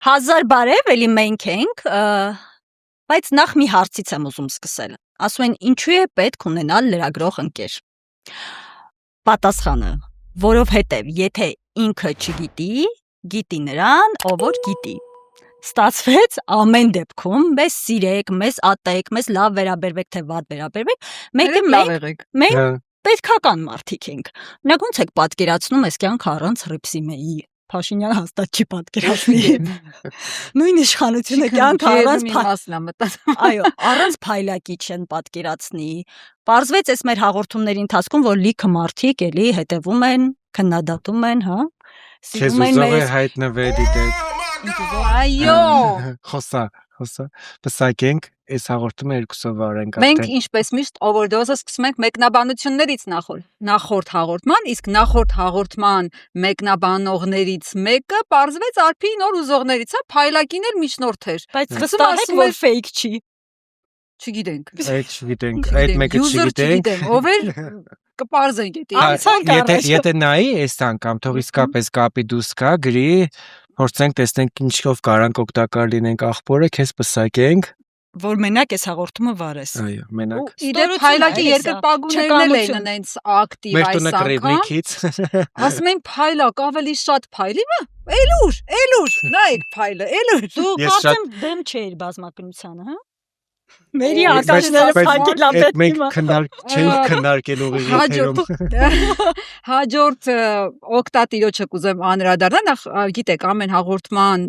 Հազար բարև, էլի մենք ենք, բայց նախ մի հարցից եմ ուզում սկսել։ Ասում են, ինչու է պետք ունենալ լրագրող ընկեր։ Պատասխանը, որովհետև եթե ինքը չգիտի, գիտի նրան, ով որ գիտի։ Ստացվեց ամեն դեպքում, մեզ սիրեք, մեզ ատեք, մեզ լավ վերաբերվեք, թե վատ վերաբերվեք, մենք պետքական մարդիկ ենք։ Նույնք ոնց եք պատկերացնում այս կյանքը առանց Ռիփսիմեի։ Փաշինյանը հաստատ չի պատկերացնի։ Նույն իշխանությունը կյանքը այո, առանց փայլակի չեն պատկերացնի։ Պարզվեց այս մեր հաղորդումների ընթացքում, որ լիքը մարդիկ էլի հետևում են, քննադատում են, հա։ Քեզ ուզող է հայտնվել դիտել։ Այո։ Խոսա։ Պսակենք, այս հաղորդումը երկուսով արենք արդեն։ Մենք ինչպես միշտ overdose-ը սկսում ենք մեկնաբանություններից նախորդ հաղորդման, իսկ նախորդ հաղորդման մեկնաբանողներից մեկը պարզվեց Արփի նոր ուզողներից, հա, փայլակին էլ միջնորդ էր։ Բայց վստահ եք, որ fake չի։ Չգիտենք։ Այդ մեկը չգիտենք։ Ով էր կպարզենք Եթե նայի այս անգամ թող իսկապես կապի դուս կա, գրի փորձենք տեսնենք ինչով կարանք օգտակար լինենք աղբորը, քեզ պսակենք, որ մենակ այս հաղորդումը վարես։ Այո, մենակ։ Իդեպ փայլակի երկրպագուներն են այնց ակտիվ այս անգամ։ Ասում են փայլակ ավելի շատ փայլի, էլուր, նայեք փայլը, էլուր։ Դու կարծեմ դեմ չէիր բազմակնությանը, հա։ Մերի արտաշները փակել ապետ մենք քննարկել ուղիղ եթերում։ Հաջորդ օկտատիրոջը կուզեմ անդրադառնալ, նախ գիտեք ամեն հաղորդման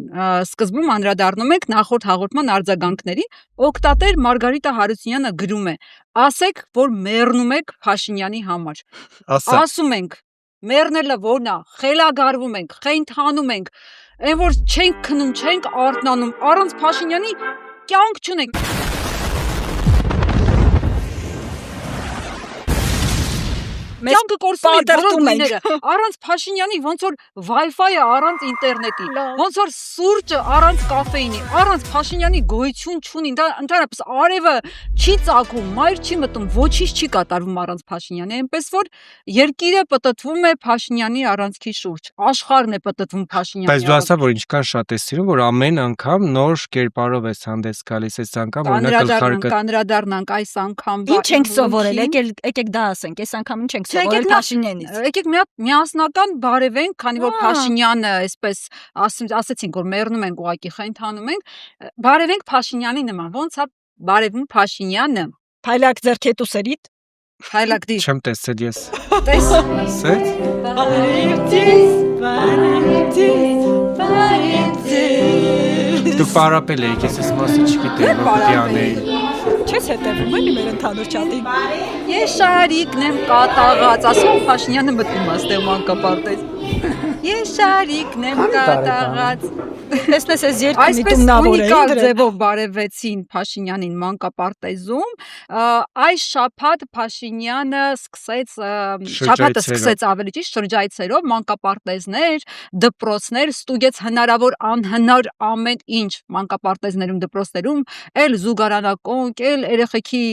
սկզբում անդրադառնում ենք նախորդ հաղորդման արձագանքներին, օկտատեր Մարգարիտա Հարությունյանը գրում է. ասեք, որ մեռնում եք Փաշինյանի համար։ Ասում ենք, մեռնելը որն է, խելագարվում ենք, խենթանում ենք, այն որ չենք քնում, չենք արթնանում, առանց Փաշինյանի կյանք չունենք։ Կյանքը կորսում է առանց Փաշինյանի, ոնց որ Wi-Fi-ը առանց ինտերնետի, ոնց որ սուրճը առանց կաֆեինի, առանց Փաշինյանի գոյություն չունի, ընդհանրապես արևը չի ծագում, մայր չի մտնում, ոչինչ չի կատարվում առանց Փաշինյանի, այնպես որ երկիրը պտտվում է Փաշինյանի առանցքի շուրջ, աշխարհն է պտտվում Փաշինյանի։ Բայց դու ասա, որ ինչքան շատ ես սիրում, որ ամեն անգամ նոր կերպարով ես հանդես գալիս, այս անգամ օրինակ կանդրադառնանք այս անգամ։ Ինչ ենք սովորել, եկեք դա ասենք, այս անգամ ինչ ենք սովորել Փաշինյանից։ Եկեք միասնական բարևենք, քանի որ Փաշինյանը այսպես ասեցինք, որ մեռնում ենք ուղակի խենթանում ենք, բարևենք Փաշինյանի նման, ոնց է բարևում Փաշինյանը։ Փայլակ ձեռքետու սերիտ։ Փայլակ դի։ Չեմ տեսել ես։ Տես։ Դու պարապել եք, ես մասը չգիտեմ, որ պիտի անեի։ Չես հետևում էլի մեր ընդհանուր չաթին։ Ես շարիկն եմ կատաղած, ասում Փաշինյանը մտնում աստեղ մանկապարտեզ։ Ես շարիկն եմ կատաղած։ Տեսնես այս երկու միտումնավոր է։ Այսպես ձևով բարևեցին Փաշինյանին մանկապարտեզում։ Այս շաբաթ Փաշինյանը սկսեց ավելի ճիշտ շրջայցերով մանկապարտեզներ, դպրոցներ, ստուգեց հնարավոր անհնար ամեն ինչ մանկապարտեզներում, դպրոցներում, էլ զուգարանակոնք, էլ երեխեքի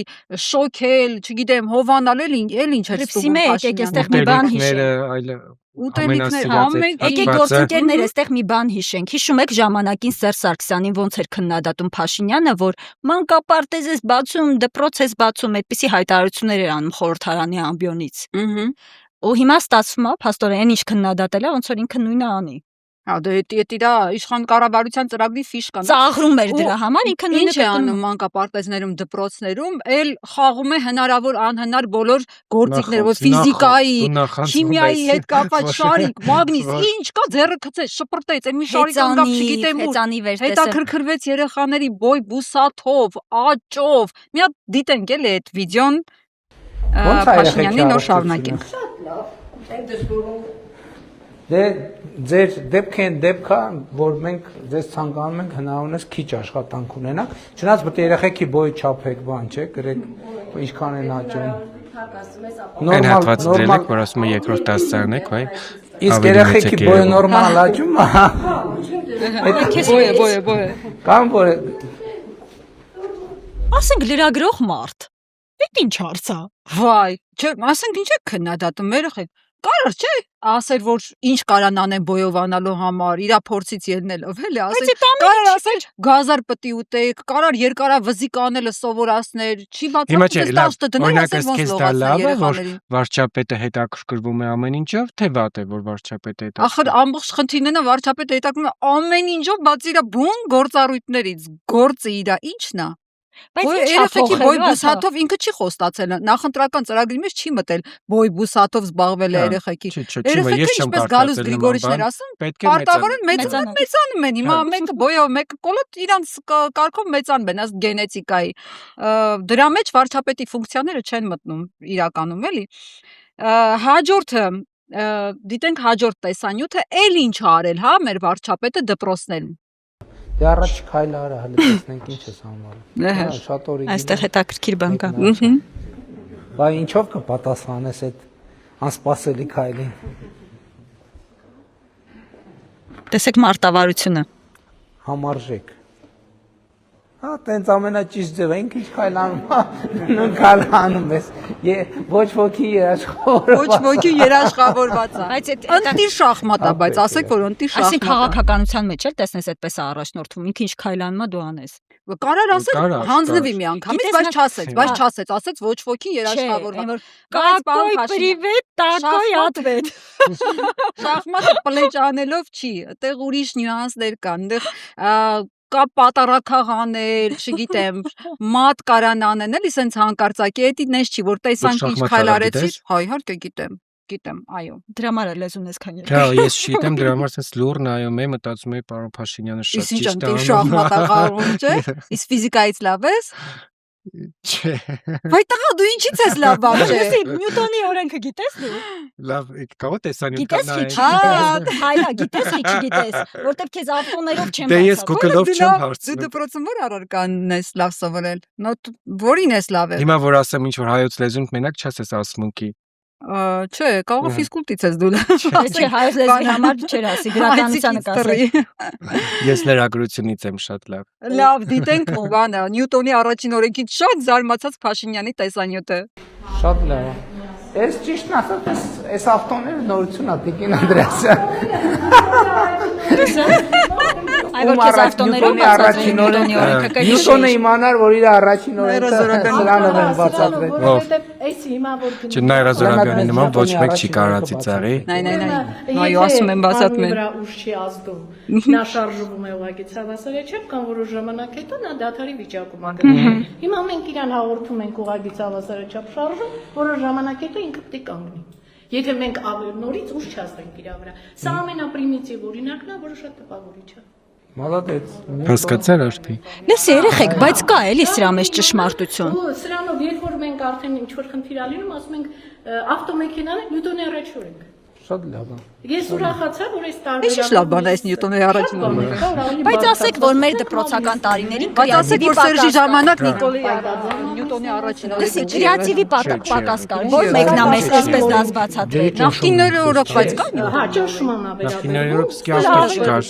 շոքել, չգիտեմ, հովանալ, էլ ինչ էր ստուգում Փաշինյանը։ Եկեք այստեղ մի բան հիշենք։ Եկեք գործընկերներ, այստեղ մի բան հիշենք։ Հիշում եք ժամանակին Սերժ Սարգսյանին ոնց էր քննադատում Փաշինյանը, որ մանկապարտեզ ես բացում, դպրոց ես բացում, այդպիսի հայտարարություններ էր անում խորհրդարանի ամբիոնից։ Ու հիմա ստացվում է, փաստորեն ինչ քննադատել է, ոնց որ ինքը նույնը անի։ Հա դա իշխան կառավարության ծրագրի ֆիշկան։ Ծաղրում էր դրա համար, ինքը նույնը է անում մանկապարտեզներում, դպրոցներում, էլ խաղում է հնարավոր անհնար բոլոր գործիքները, որ ֆիզիկայի, քիմիայի հետ կապված շարիկ, մագնիս, ինչ կա, ձեռը գցեց, շպրտեց, այն մի շարիկ անգամ չգիտեմ ուր։ Հետաքրքրվեց երեխաների բոյ բուսաթով, աճով։ Մի հատ դիտենք էլի այդ վիդեոն Փաշինյանի նոր շարունակենք։ Դե ձեր դեպքը այն դեպքա, որ մենք ձեզ ցանկանում ենք հնարավորինս քիչ աշխատանք ունենանք, չնայած պետք է երեխեքի բոյ չափեք, բան չէ, գրեք ինչքան են հաճում։ Այն հատվածը դրել եք, որ ասում է երկրորդ դասարան եք, այ Իսկ երեխեքի բոյը նորմալ հաճում է։ Բոյը։ Կամ որ Ասենք լրագրող մարդ։ Այդ ինչ հարց է։ Վայ, չէ, ասենք ինչ է քննադատում երեխեք։ Կարար չէ, ասել որ ինչ կարան անեն բոյով անալու համար, իր փորձից ելնելով, էլի, ասել։ Կարար ասել գազար պտի ուտեք, կարար երկարավզիկ անելը սովորացնել, չի բացատրել տաշտը դնել, ասել ոնց լողացնել երեխաներին։ վարչապետը հետաքրքրվում է ամեն ինչով, թե վատ է, որ վարչապետը Ախր ամբողջ խնդիրն է վարչապետը հետաքրքրվում է ամեն ինչով, բացի իր բուն գործառույթներից, գործը իր ինչն է։ Բայց Ոյ ինչ երեխեքի ափոխելու բոյ բուսաթով ինքը չի խոստացել, նախընտրական ծրագրի մեջ չի մտել բոյ բուսաթով զբաղվել է երեխեքի։ Երեխեքը Երեխեքը ինչպես Գալուս Գրիգորիչներ ասում, պարտավորեն մեծանում են։ Հիմա մեկը բոյով, մեկը կոլոտ իրանց կարգով մեծանում են, աստ գենետիկայի։ Դրա մեջ վարչապետի ֆունկցիաները չեն մտնում իրականում, էլի։ Հաջորդը դիտենք հաջորդ տեսանյութը, էլ ինչ արել, հա, մեր վարչապետը դպրոցներում։ դե առաջ քայլ արա, հələ տեսնենք ինչ ես համարում։ Շատ օրիգինալ։ Այստեղ հետաքրքիր բան կա։ Բա ինչով կպատասխանես այդ անսպասելի քայլին։ Տեսեք մարտավարությունը։ Համարժեք։ Հա, տենց ամենաճիշտ ձևը ինքը ինչ քայլ անում, նույն քայլ անում ես։ Ոչ ոքի երաշխավորված։ Ոչ ոքի երաշխավորված է։ Բայց այդ Ընտիր շախմատ է, բայց ասեք որ ընտիր Այսինքն շախմատ։ քաղաքականության մեջ էլ տեսնես այդպես է առաջնորդվում, ինքը ինչ քայլ անում է դու անես։ Կարար ասել Կարար, հանձնվի մի անգամից, Գիտես, բայց չասեց, ասեց ոչ ոքի երաշխավորված։ Կակոյ պրիվետ, տակոյ ատվետ։ Շախմատը պլեջ անելով չի, այդտեղ ուրիշ նյուանսներ կան, այդտեղ կա պատարակաղ անել, չգիտեմ, մատ կարան անեն, էլի սենց հանկարծակի, էդի նես չի, որ տեսանք ինչ քայլ արեցիր, հա իհարկե գիտեմ, այո։ Դրա համար էլ լեզուն այսքան երբ։ Հա, ես չգիտեմ, դրա համար sense լուր նայում եմ, մտածում եմ պարոն Փաշինյանը շատ Իսկ ինչ ճիշտ ընտիր շախմատաղարում չէ, իսկ ֆիզիկայից լավ ես։ Չէ։ Վայ տղա դու ինչից ես լավ բան չէ։ Նյուտոնի օրենքը գիտես դու։ Լավ, կարող տեսանյութ Գիտես կա քիչ նայել։ գիտես։ Հայլա, գիտես քիչ գիտես, որտեվ քեզ ավտոներով չեմ Դե ես բացատրում։ Google-ով չեմ Դու հարցնում։ դպրոցում որ առարկանն ես լավ սովորել։ Որին ես լավ է։ Հիմա որ ասեմ ինչ որ հայոց լեզուն մենակ չասես ասմունքի։ Չէ, կարող է ֆիզկուլտից ես դու։ Չէ, հայոց լեզվի համար չեր ասի, գրականությանը կասի։ Ես լրագրությունից եմ շատ լավ։ Լավ, դիտենք բանը, Նյուտոնի առաջին օրենքից շատ զարմացած Փաշինյանի տեսանյութը։ Շատ լավ է։ Ես ճիշտն ասած, այս ավտոները նորություն է Տիկին Անդրեասյան։ Այ որ քեզ ավտոներով բացատրի Նյուտոնի օրենքը Նյուտոնը իմանար, որ իր առաջին օրենքը սրանով են բացատրել։ Որովհետև այս հիմա որ Չնայրազորաբյանի նման ոչ մեկ չի կարա ծիծաղի։ Նայ, այո, ասում եմ, բացատրում եմ։ Վրա ուժ չի ազդում։ Նա շարժվում է ուղղակի ցավասարի չափ կամ որոշ ժամանակ հետո նա դադարի վիճակում է գնում։ Հիմա մենք իրան հաղորդում ենք ուղղակի ցավասարի չափ շարժում, որոշ ժամանակ հետո ինքը պետք է կանգնի։ Եթե մենք նորից ուժ չազդենք իր վրա։ Սա ամենապրիմիտիվ օրինակն է, որը շատ տպավորիչ է։ Մալադեց։ Հասկացար արդի։ Լսի երեխեք, բայց կա էլի սրա մեջ ճշմարտություն։ Սրանով երբ որ մենք արդեն ինչ որ խնդիր ալինում, ասում ենք ավտոմեքենան Նյուտոնի առաջ օրենք։ Շատ լավ է։ Ես ուրախացա, որ այս Ինչ լավ բան է այս Նյուտոնի առաջին օրենքը։ Բայց ասեք, որ մեր դպրոցական տարիներին Բայց ասեք, որ Սերժի ժամանակ կա։ Նիկոլի Նյուտոնի առաջին Լսի, օրենքը։ քրեատիվի պակաս կար, որ մեկնամեզ այսպես դաս բացատրել։ Նախկինները օրոք բայց կա։ Հա, ճնշման Նախկիների օրոք սկի ավտո չկար։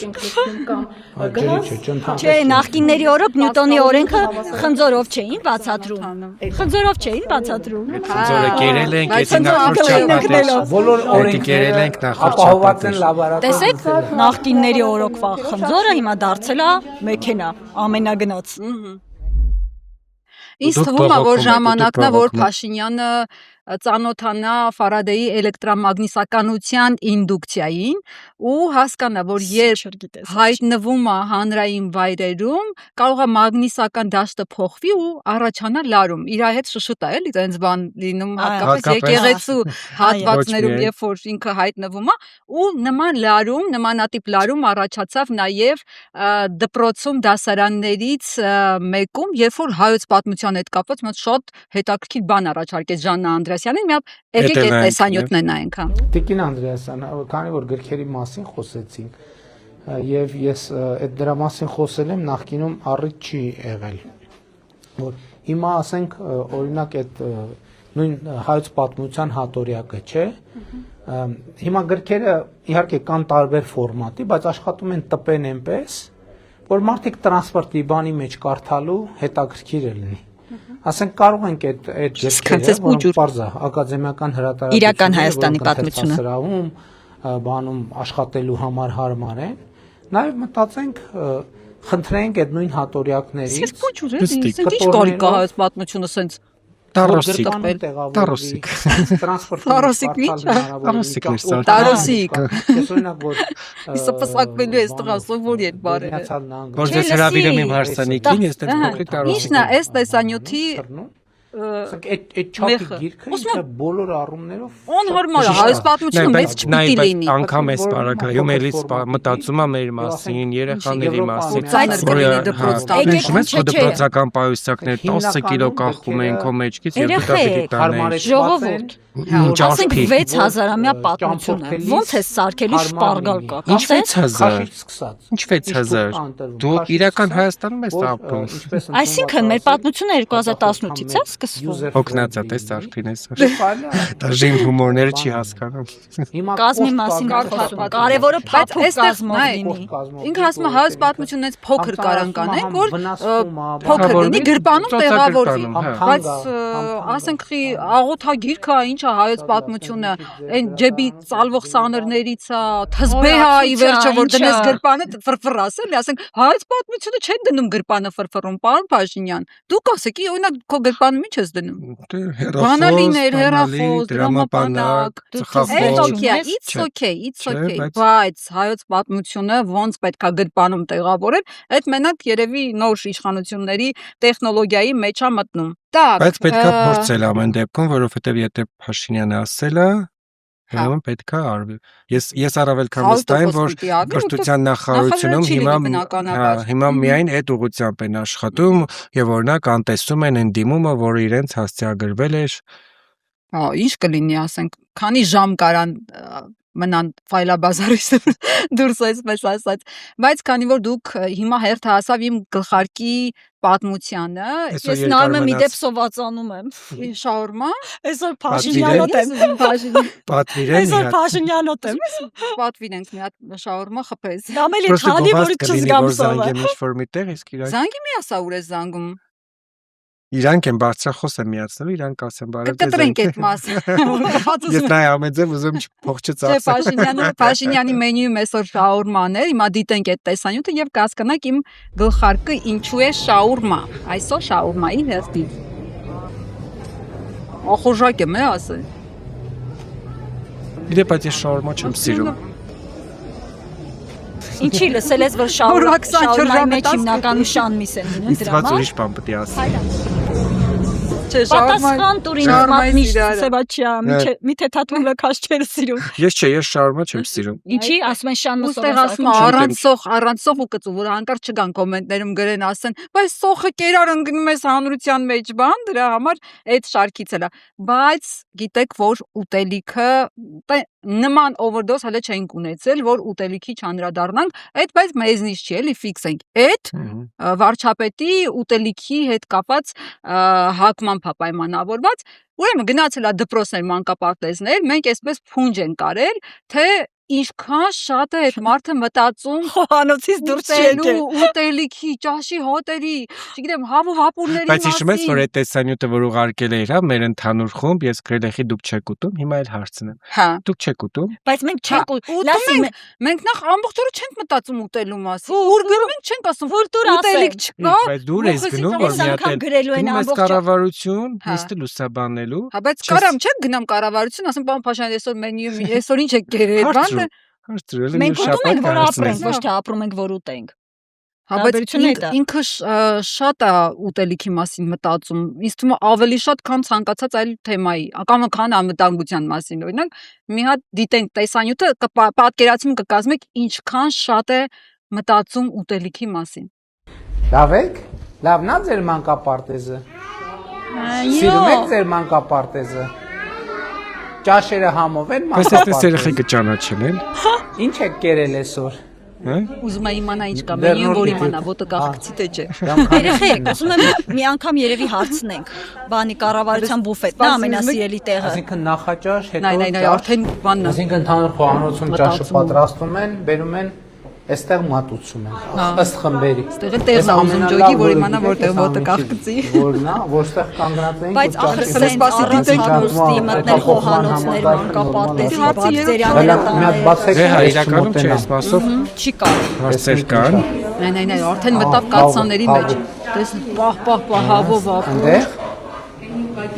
Չէ, նախկինների օրոք Նյուտոնի օրենքը խնձորով չէին բացատրում։ Խնձորով չէին բացատրում։ Ձորը կերել ենք, Բայց եթե նախորդ չափադես։ Բոլոր Եթե օրենքները կերել ենք նախորդ ապահոված են չափադես։ լաբորատոր։ Տեսեք, նախկինների օրոքվա խնձորը հիմա դարձել է մեքենա, ամենագնաց։ Ինձ Դուք թվում է, որ բողոքում եք, ժամանակն է, դուք որ բողոքում եք։ Փաշինյանը ծանոթանա Ֆարադեի էլեկտրամագնիսականության ինդուկցիային ու հասկանա, որ երբ հայտնվում է հանրային վայրերում, կարող է մագնիսական դաշտը փոխվի ու առաջանա լարում։ Իր հետ շշուտ է, էլի, տենց բան լինում, հատկապես հատկապես։ եկեղեցու հատվածներում, Ոչ երբ որ ինքը հայտնվում է, ու նման լարում, նմանատիպ լարում առաջացավ նաև դպրոցում դասարաններից մեկում, երբ որ հայոց պատմության հետ կապված շատ հետաքրքիր բան առաջարկեց Ժաննա Անդրեասյանին, մի հատ եկեք այդ Հետևենք, տեսանյութն է նայենք, հա։ Տիկին Անդրեասյան, քանի որ գրքերի մասին խոսեցինք, եւ ես այդ դրա մասին խոսել եմ նախկինում առիթ չի եղել, որ հիմա ասենք օրինակ այդ նույն հայոց պատմության հատորյակը, չէ՞, հիմա գրքերը իհարկե կան տարբեր ֆորմատի, բայց աշխատում են տպեն այնպես, որ մարդիկ տրանսպորտի բանի մեջ կարդալու հետաքրքիր է լինի։ Ասենք կարող ենք այդ գրքերը, որոնք պարզ է, ակադեմիական հրատարակություն, Իրական Հայաստանի պատմությունը սրահում, բանում աշխատելու համար հարմար են, նաև մտածենք խնդրենք այդ նույն հատորյակներից Ես փոքր եմ, ինչ կարի կա հայոց պատմությունը սենց Տարոսիկ, Տարոսիկ, Տարոսիկ ի՞նչ է։ Տարոսիկն է սա։ Տարոսիկ։ Ես օրինակ որ Իսկ պսակվելու է այստեղ ասում որ երբ բարերը։ Որ ձեզ հրավիրեմ իմ հարսանիքին, ես դեռ փոքրիկ տարոսիկ։ Ինչն է այս տեսանյութի Ասենք այդ չափի գիրքը ինքը բոլոր առումներով անհարմար է, հայոց պատմությունը մեծ չպիտի լինի։ Անգամ էս պարագայում էլի մտածում է մեր մասին, երեխաների մասին, Ծայրս կլինի դպրոց տանը։ Հիշում ես, որ դպրոցական պայուսակներ 10 կիլո կախում են քո մեջքից եւ դու դա պիտի տանես։ Ժողովուրդ Ասենք 6000-ամյա պատմություն է։ Ոնց է սարքելու շպարգալ կա։ Ինչ 6000։ սկսած։ Ինչ 6000։ Դու իրական Հայաստանում ես ապրում։ Այսինքն մեր պատմությունը 2018-ից է սկսվում։ Օգնած է, տես արդեն այսօր։ Դաժին հումորները չի հասկանում։ Կազմի մասին խոսում։ Կարևորը փափուկ կազմով լինի։ Ինքը ասում է հայոց պատմությունն էս փոքր կարան կանենք, որ փոքր լինի գրպանում տեղավորվի։ Բայց ասենք աղոթագիրքը ինչ է հայոց պատմությունը, այն ջեբի ծալվող սաներներից է, թզբեհ է ի վերջո որ դնես գրպանը ֆրֆր ասել, ասենք հայոց պատմությունը չեն դնում գրպանը ֆրֆռում, պարոն Փաշինյան։ Դուք ասեք, օրինակ քո գրպանը ինչ ես դնում։ Բանալիներ, հեռախոս, դրամապանակ, it's okay, բայց հայոց պատմությունը ոնց պետք է գրպանում տեղավորել, այդ մենակ երևի նոր իշխանությունների տեխնոլոգիայի մեջ է մտնում։ Բայց պետքա փորձել ամեն դեպքում, որովհետև եթե Փաշինյանը ասել է, ուրեմն պետքա արվի։ Ես առավել քան վստահ եմ, որ Կրթության նախարարությունում հիմա միայն այդ ուղղությամբ են աշխատում եւ օրինակ անտեսում են այն դիմումը, որը իրենց հասցեագրվել էր։ Ինչ կլինի, ասենք, քանի ժամ կարան մնան ֆայլաբազարից դուրս այսպես ասած, բայց քանի որ դուք հիմա հերթ հասավ իմ գլխարկի պատմությանը, ես նայում եմ իդեպ սովածանում եմ։ Շաուրմա, Այսօր Փաշինյանոտ եմ։ Պատվիրեն Այսօր Փաշինյանոտ եմ։ պատվիրենք մի հատ շաուրմա խփես։ Դա մելի քանի որ չզգամ սովը։ ինչ-որ միտեղ իսկ իրանք Զանգի մի ասա ուր է զանգում։ Իրանք են բարձրախոս են միացնելու, իրանք ասեն բարև ձեզ։ Կտրենք այդ մասը։ Ես նայ ամենձև ուզում փող չծախսեմ։ Փաշինյանի մենյուում այսօր շաուրմաներ, հիմա դիտենք այդ տեսանյութը եւ կհասկանանք իմ գլխարկը ինչու է շաուրմա։ Այսօր շաուրմայի հերթի։ Ախորժակ եմ ասել։ Իդեպ այդ ես շաուրմա չեմ սիրում։ Ինչի լսել ես որ շաուրմայի մեջ հիմնականում շանմիս են լինում դրա Իսկ համար։ ուրիշ բան պետք է ասի։ Չէ, Պատասխան տուր ինձ մատնիշ սիրարը։ Սեբաչյա, միթե թաթուլը քաշ չեր սիրում։ Ես չէ, ես շաուրմա չեմ սիրում։ Ինչի ասում են շանմը Ոստեղ ասում է առանց սոխ ու կծու, որ հանկարծ չգան կոմենտներում գրեն ասեն, բայց սոխը կերար ընկնում ես հանրության մեջ բան, դրա համար այդ շարքից էլա։ Բայց գիտեք, որ ուտելիքը նման overdose հələ չենք ունեցել, որ ուտելիքի չանդրադառնանք, այդ բայց մեզնից չի էլի ֆիքս ենք։ Այդ վարչապետի ուտելիքի հետ կապած հակման պայմանավորված, ուրեմն գնացել է դպրոցներ մանկապարտեզներ, մենք այսպես փունջ են կարել, թե ինչքան շատ է այդ մարդը մտածում խոհանոցից դուրս չեկել։ Ուտելիքի, ճաշի, հոտերի, չգիտեմ, հավու հապուրների Բայց հիշում ես, որ այդ տեսանյութը, որ ուղարկել էիր, հա, մեր ընդհանուր խումբ, ես գրել էի դուք չեք ուտում, հիմա էլ հարցնեմ։ Հա։ Դուք չեք ուտում։ Բայց մենք չենք Ուտում մենք նախ ամբողջ օրը չենք մտածում ուտելու մասին։ Ուր գնում ենք չենք ասում, Վոլտուր ուտելիք չկա։ Բայց դուր ես գնում, որ մի հատ գրելու են ամբողջ ամբողջ կառավարություն, նիստը լուսաբանելու։ Հա, բայց կարամ չեմ գնամ կառավարություն, ասեմ, պարոն Փաշինյան, այսօր մենյուում այսօր ինչ եք կերել, բանը։ Հարցրել եմ մենք ուտում ենք որ ապրենք, ոչ հարցնես։ թե ապրում ենք որ ուտենք։ Հա, բայց Տարբերությունը դա է։ ինքը շատ է ուտելիքի մասին մտածում։ Ինձ թվում է ավելի շատ, քան ցանկացած այլ թեմայի, կամ քան անվտանգության մասին։ Օրինակ, մի հատ դիտենք տեսանյութը, պատկերացում կկազմեք ինչքան շատ է մտածում ուտելիքի մասին։ Լավ եք։ Լավն է ձեր մանկապարտեզը։ Սիրում եք ձեր մանկապարտեզը։ ճաշերը համով են, Բայց այս երեխեքը ճանաչել են։ Ինչ եք կերել այսօր։ Հա։ Ուզում եմ իմանա ինչ կա, մենյուն որ իմանա, ոտը կախկցի թե չէ։ Երեխեք, ուզում եմ մի անգամ երևի հարցնենք։ Բանի կառավարության բուֆետն է ամենասիրելի տեղը։ Այսինքն նախաճաշ, հետո Նայ, արդեն բանն է։ Այսինքն ընդհանուր խոհանոցում ճաշը պատրաստում են, բերում են, այստեղ մատուցում են, ըստ խմբերի։ Այստեղ է տեղն ուզում ջոգի, որ իմանա որտեղ ոտը կախկցի։ Որն է, որտեղ կանգնած են։ Բայց ախր սպասի դիտենք հոստի մտնել խոհանոցներ, մանկապարտեզի, բարձերանալատաններ։ Դե հա իրականում չէ, այս մասով Չի կա։ հարցեր կան։ Նայ, արդեն մտավ կացանների մեջ։ Տես պահ հավով ապրում։ Այնտեղ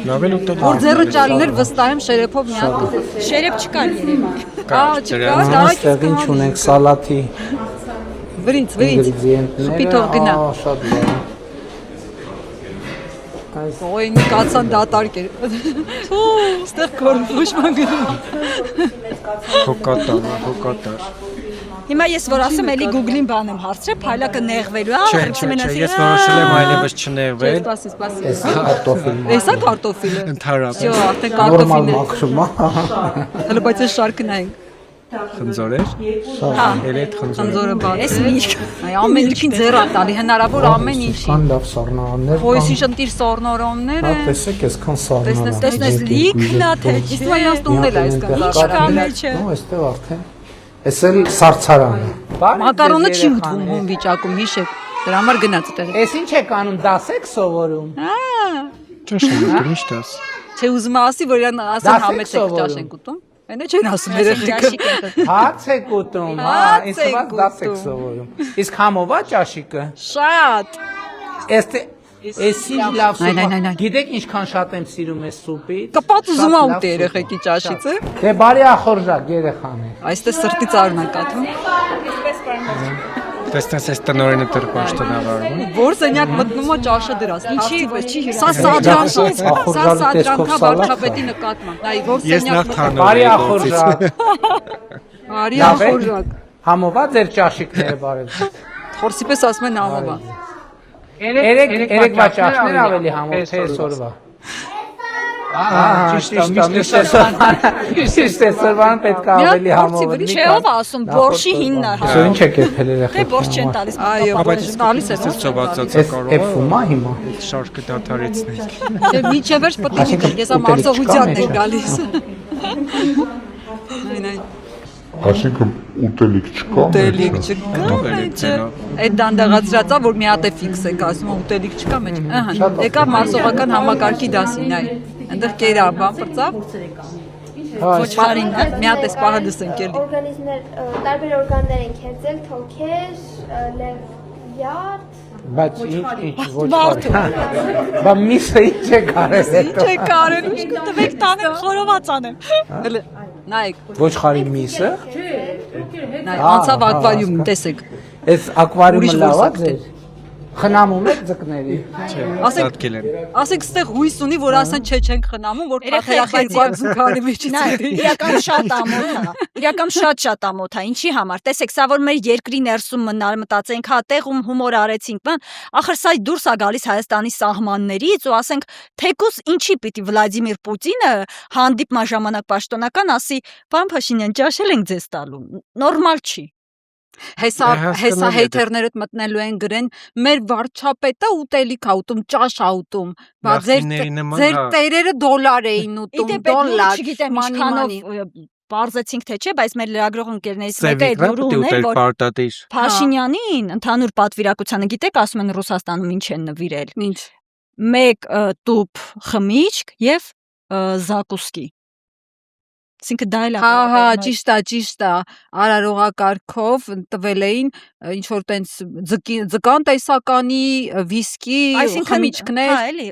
Լավ են ուտել։ Որ ձեռը ճարիներ վստահ եմ շերեփով մի հատ։ Շերեփ չկար երևի։ Չկա, այստեղ ինչ ունենք սալաթի Վրինց։ ինգրեդիենտները։ Շփիթով գնա։ Շատ լավ։ Ոյ մի կացան դատարկ էր։ Այստեղ կորփուշման գնում։ Հոկատար։ Հիմա ես որ ասեմ, էլի Google-ին բան եմ հարցրել, փայլակը նեղվելու է, Չէ, ես որոշել եմ այլևս չնեղվել։ Սպասի։ Էսա կարտոֆիլն է։ Էսա կարտոֆիլը։ Ընդհանրապես Всё, արդեն Նորմալ կարտոֆիլն է։ մաքրում է։ Հələ բայց այս շարքը նայենք։ խնձորեր։ Հա, Էլ այդ խնձորը։ Խնձորը բաց։ էս միրգ։ Այ ամեն ինչին ձեռ ա տալի, հնարավոր ամեն ինչի։ Կան լավ սառնարաններ։ Հույսի շնտիր սորնորոններ Հա, է։ տեսեք, այսքան սառնարան։ Տեսնես լիքն է թե Իսկ չէ։ Ես տունել է այս Ինչ կան։ կա մեջը։ Նո, այստեղ արդեն էս էլ սարցարան է։ Մակարոնը չի ուտվում հում վիճակում, հիշեք։ Դրա համար գնաց այդտեղ։ Էս ինչ եք անում, դաս եք սովորում։ Ճաշը ինչ դաս։ Չէ ուզում ասի, որ իրան ասեն համեցեք ճաշ ենք ուտում։ Այնա չեն ասում երեխեքը։ Հաց եք ուտում, հա, Հաց ինձ եք թվաց դաս եք ուտում։ սովորում։ Իսկ համով է ճաշիկը։ Շատ։ Էս ինչ լավ սուպ։ Նայ։ Գիտեք ինչքան շատ եմ սիրում այս սուպից։ Կպած ուզում ա Շատ լավ ուտի սուպ է։ երեխեքի ճաշից է։ Դե բարի ախորժակ երեխան է։ Այստեղ սրտի ծառն է կատվում։ Տեսնես այս տնօրենը տրպաշտ նավարում։ Որ սենյակ մտնում է ճաշը դրած։ Ինչի, ոչ չի Սա հյուրասիրել։ սադրանքա վարչապետի նկատմամբ։ Այ որ Ես նախ սենյակ թանոր Բարի եի ախորժակ։ Արի Լավ է։ ախորժակ։ Համով է ձեր ճաշիկները բարև։ Խորսի պես ասում են ամովա։ Երեկվա ճաշներ ավելի համով թե այսօրվա։ Ճիշտ է, սորվան պետք է ավելի համով լինի։ Չէ, ով ասում, բորշի հինն է։ Սա ինչ եք եփել Դե երեխեք։ բորշ չեն տալիս։ Այո, տալիս է։ Ես ծովածածա Էս կարող էփում է հիմա։ շարքը դադարեցնել։ Չէ, միջև վերջ պետք է ես ամ արծողությանն եմ գալիս։ Նայ։ Այսինքն ուտելիք չկա։ Ուտելիք չկա մեջը։ Այդ դանդաղացրածա որ մի հատ է ֆիքս է ասում ուտելիք չկա մեջ։ Ահա, եկավ մարսողական համակարգի դասին, այ։ Այնտեղ կերա բան բրծավ։ Ոչխարին, մի հատ էս պահը լսենք էլի։ օրգանիզմներ, տարբեր օրգաններ են քերծել, թոքեր, լև, յարդ, Բայց ինչ ոչ բարի։ Բա միսը ինչ է կարել հետո։ Չէ կարել։ Տվեք տանեմ, խորոված անեմ։ Նայեք, Ոչխարի միսը։ նայ, անցավ ակվարիում, տեսեք։ Այս ակվարիումը Ուրիշ լավ է որսակ ձեր։ Խնամում եք ձկների։ Ասեք, Սատկել են։ ասեք ստեղ հույս ունի, որ ասեն չէ չենք խնամում, որ Երեխեք, փաթեթ զուգարի մեջից Նա էլի։ իրական շատ ամոթ է։ Իրական շատ ամոթ է։ Ինչի համար։ Տեսեք, սա որ մեր երկրի ներսում մնալ մտածենք, հա, տեղում հումոր արեցինք, բան, ախր սա դուրս է գալիս Հայաստանի սահմաններից ու ասենք, թեկուս ինչի պիտի Վլադիմիր Պուտինը հանդիպման ժամանակ պաշտոնական ասի, պարոն Փաշինյան, ճաշել ենք ձեզ տալու։ Նորմալ չի։ Հեսա հեյթերներդ մտնելու են գրեն մեր վարչապետը ուտելիք ա ուտում, ճաշ ա ուտում, բա Նախնիների նման, ձեր հա։ տերերը դոլար էին ուտում, դոլար, չգիտեմ money, ինչքանով բարձեցինք թե չէ, բայց մեր լրագրող ընկերներից մեկը այդ Սևիկրա լուրը պետք է ուներ, ուտել որ պարտադիր։ Փաշինյանին ընդհանուր պատվիրակությանը գիտեք, ասում են Ռուսաստանում ինչ են նվիրել։ Ինչ։ 1 տուփ խմիչք եւ զակուսկի։ Այսինքն դա էլ Հա, ճիշտ է, արարողակարգով տվել էին ինչ որ տենց ձկան տեսականի վիսկի խմիչքներ։ Հա, էլի,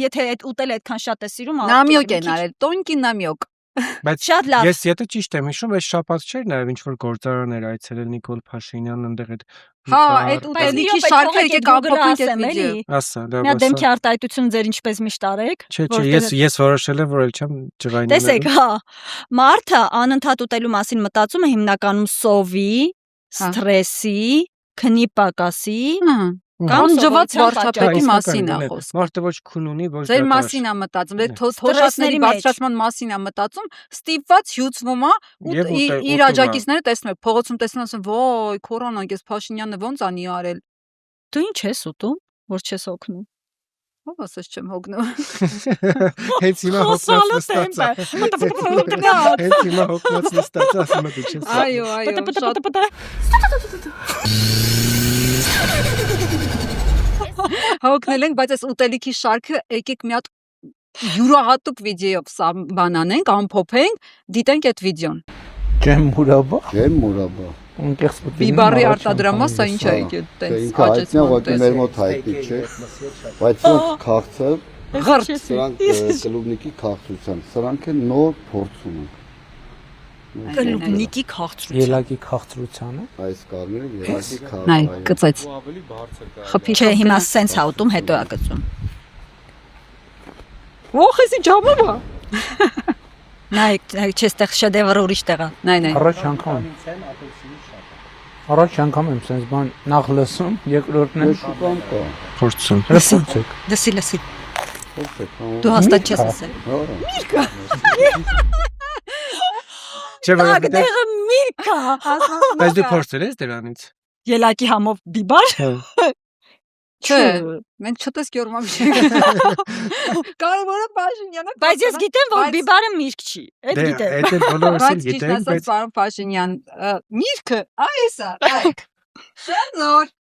եթե այդ ուտել այդքան շատ է սիրում, Նամյոկ են արել, տոնկի նամյոկ։ Բայց Շատ լավ։ ես եթե ճիշտ եմ հիշում, այս շաբաթ չէր նաև ինչ որ գործարաններ այցելել Նիկոլ Փաշինյանն այնտեղ այդ Հա, այդ ուտելիքի շարքը եկեք ամփոփենք այդ վիդեո։ ասա, լավ Մի հատ ասա։ դեմքի արտահայտությունը ձեր ինչպես միշտ արեք։ Չէ, ես որոշել եմ, որ էլ չեմ ջղայնի։ Տեսեք, հա, մարդը անընդհատ ուտելու մասին մտածում է հիմնականում սովի, սթրեսի, քնի պակասի, Անջված վարչապետի Հա, մասին է իսկական, խոսքը։ Մարդը ոչ քուն ունի, ոչ Ձեր դատարկ։ մասին է մտածում, դե Ստրեսների թոշակների մեջ։ բարձրացման մասին է մտածում, ստիպված հյուծվում է Եվ ու ուտում իր է։ աջակիցները տեսնում է, փողոցում տեսնում ասում, «Ոյ, կորոնան, ես Փաշինյանը ոնց անի արել»։ Դու ինչ ես ուտում, որ չես օգնում։ Ո՞վ ասես չեմ հոգնում։ Հենց հիմա հոգնած նստածա։ Հենց հիմա հոգնած նստածա, ասում եմ ինչ ես։ Այո, հոգնել ենք, բայց այս ուտելիքի շարքը եկեք մի հատ յուրահատուկ վիդեոյով սա բան անենք, ամփոփենք, դիտենք այդ վիդեոն։ Ջեմ մուրաբա, Ջեմ մուրաբա։ ընկերս պետք է Բիբարի արտադրամա սա ինչ է եկել տենց Ինքը հայտնի է, որ մեր մոտ հայտնի չէ, բայց սրանք քաղցը, Ղրտ։ սրանք կլուբնիկի քաղցրության, սրանք են նոր փորձում են։ Կլուբնիկի քաղցրություն։ Ելակի քաղցրությանը։ Այս կարմիրը երակի Նայ, քաղցը։ կծեց։ Խփի Չէ, հիմա սենց ա ուտում, հետո ա գծում։ Ոխ էսի ջամը։ Նայ, չես տեղ շեդևրը ուրիշ տեղ ա։ Նայ։ Առաջ անգամ եմ sense բան նախ լսում, երկրորդն եմ Շուկան կա։ Փորձում։ լսեցեք։ Լսի։ Փորձեք, հա։ Դու հաստատ չես ասել։ Չէ, որովհետեւ Տեղը միրգ ա։ բայց դու փորձել ես դրանից։ Ելակի համով բիբար։ Չէ, մենք չտես գյորմամ չի։ Կարևորը Փաշինյանը։ Բայց ես գիտեմ, որ բիբարը միրգ չի։ Այդ Դե, գիտեմ։ այդ էլ բոլորս Բայց էլ ճիշտ գիտենք, ասած, բայց պարոն Փաշինյան, միրգը այսա, այք։ Շատ նոր։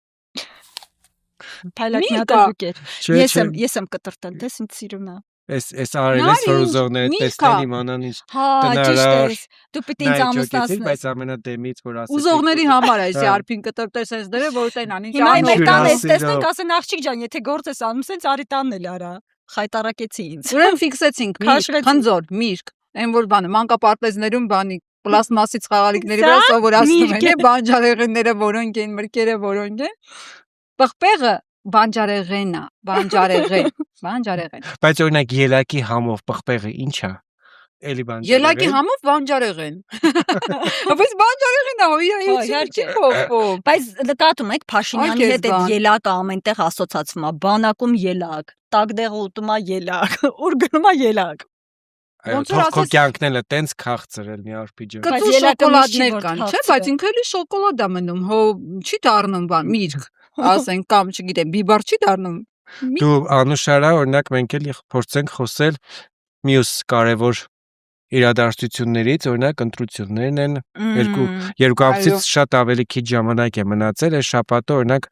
Փայլակնյա դուկեր։ չէ, Ես եմ կտրտել, դες ինձ սիրուն ա։ Այս արել ես որ ուզողները միրգ տեսնեն ա։ իմանան ինչ Հա, ճիշտ տնարար, է։ Դու պիտի ինձ ամուսնացնես։ բայց ամենադեմից որ ասեցի Ուզողների համար է այս Հա։ արփին կտրտել sense դրե որ տենան ինչ Հիմա անում։ մեր տան ես Հյուրասիրող։ տեսնենք, ասեն աղջիկ ջան, եթե գործ ես անում, սենց արի տանն էլ արա։ Խայտարակեցի ինձ։ Ուրեմն ֆիքսեցինք միրգ, Քաշվեցինք։ խնձոր, միրգ։ Այն որ բանը մանկապարտեզներում բանի պլաստմասից խաղալիքների Սա վրա սովորացնում միրգ են, է։ բանջարեղենները որոնք են, մրգերը որոնք են։ Պղպեղը բանջարեղեն է, բանջարեղեն։ բայց օրինակ ելակի համով պղպեղը ի՞նչ է էլի բան Ելակի համով բանջարեղեն։ Բայց բանջարեղենն է, հույա իհարկե։ չի փոխվում։ Բայց նկատում եք Փաշինյանի Արկես հետ այդ բան։ ելակը ամենտեղ ասոցացվում է, բանակում ելակ, տակդեղ ուտում է ելակ, ուր գնում է ելակ։ Ոնց որ թող քո ասես- կյանքն էլ է տենց քաղցրել մի արփիջը Բայց Կծու ելակը միշտ շոկոլադներ որ կան, չէ, քաղցր է։ բայց ինքը էլի շոկոլադ է մնում, հո չի դառնում բան, միրգ, ասենք կամ չգիտեմ, բիբար չի դառնում։ դու անուշարա օրինակ մենք էլ փորձենք խոսել մյուս կարևոր իրադարձություններից օրինակ ընտրություններն են երկու հաղթից շատ ավելի քիչ ժամանակ է մնացել այս շաբաթը օրինակ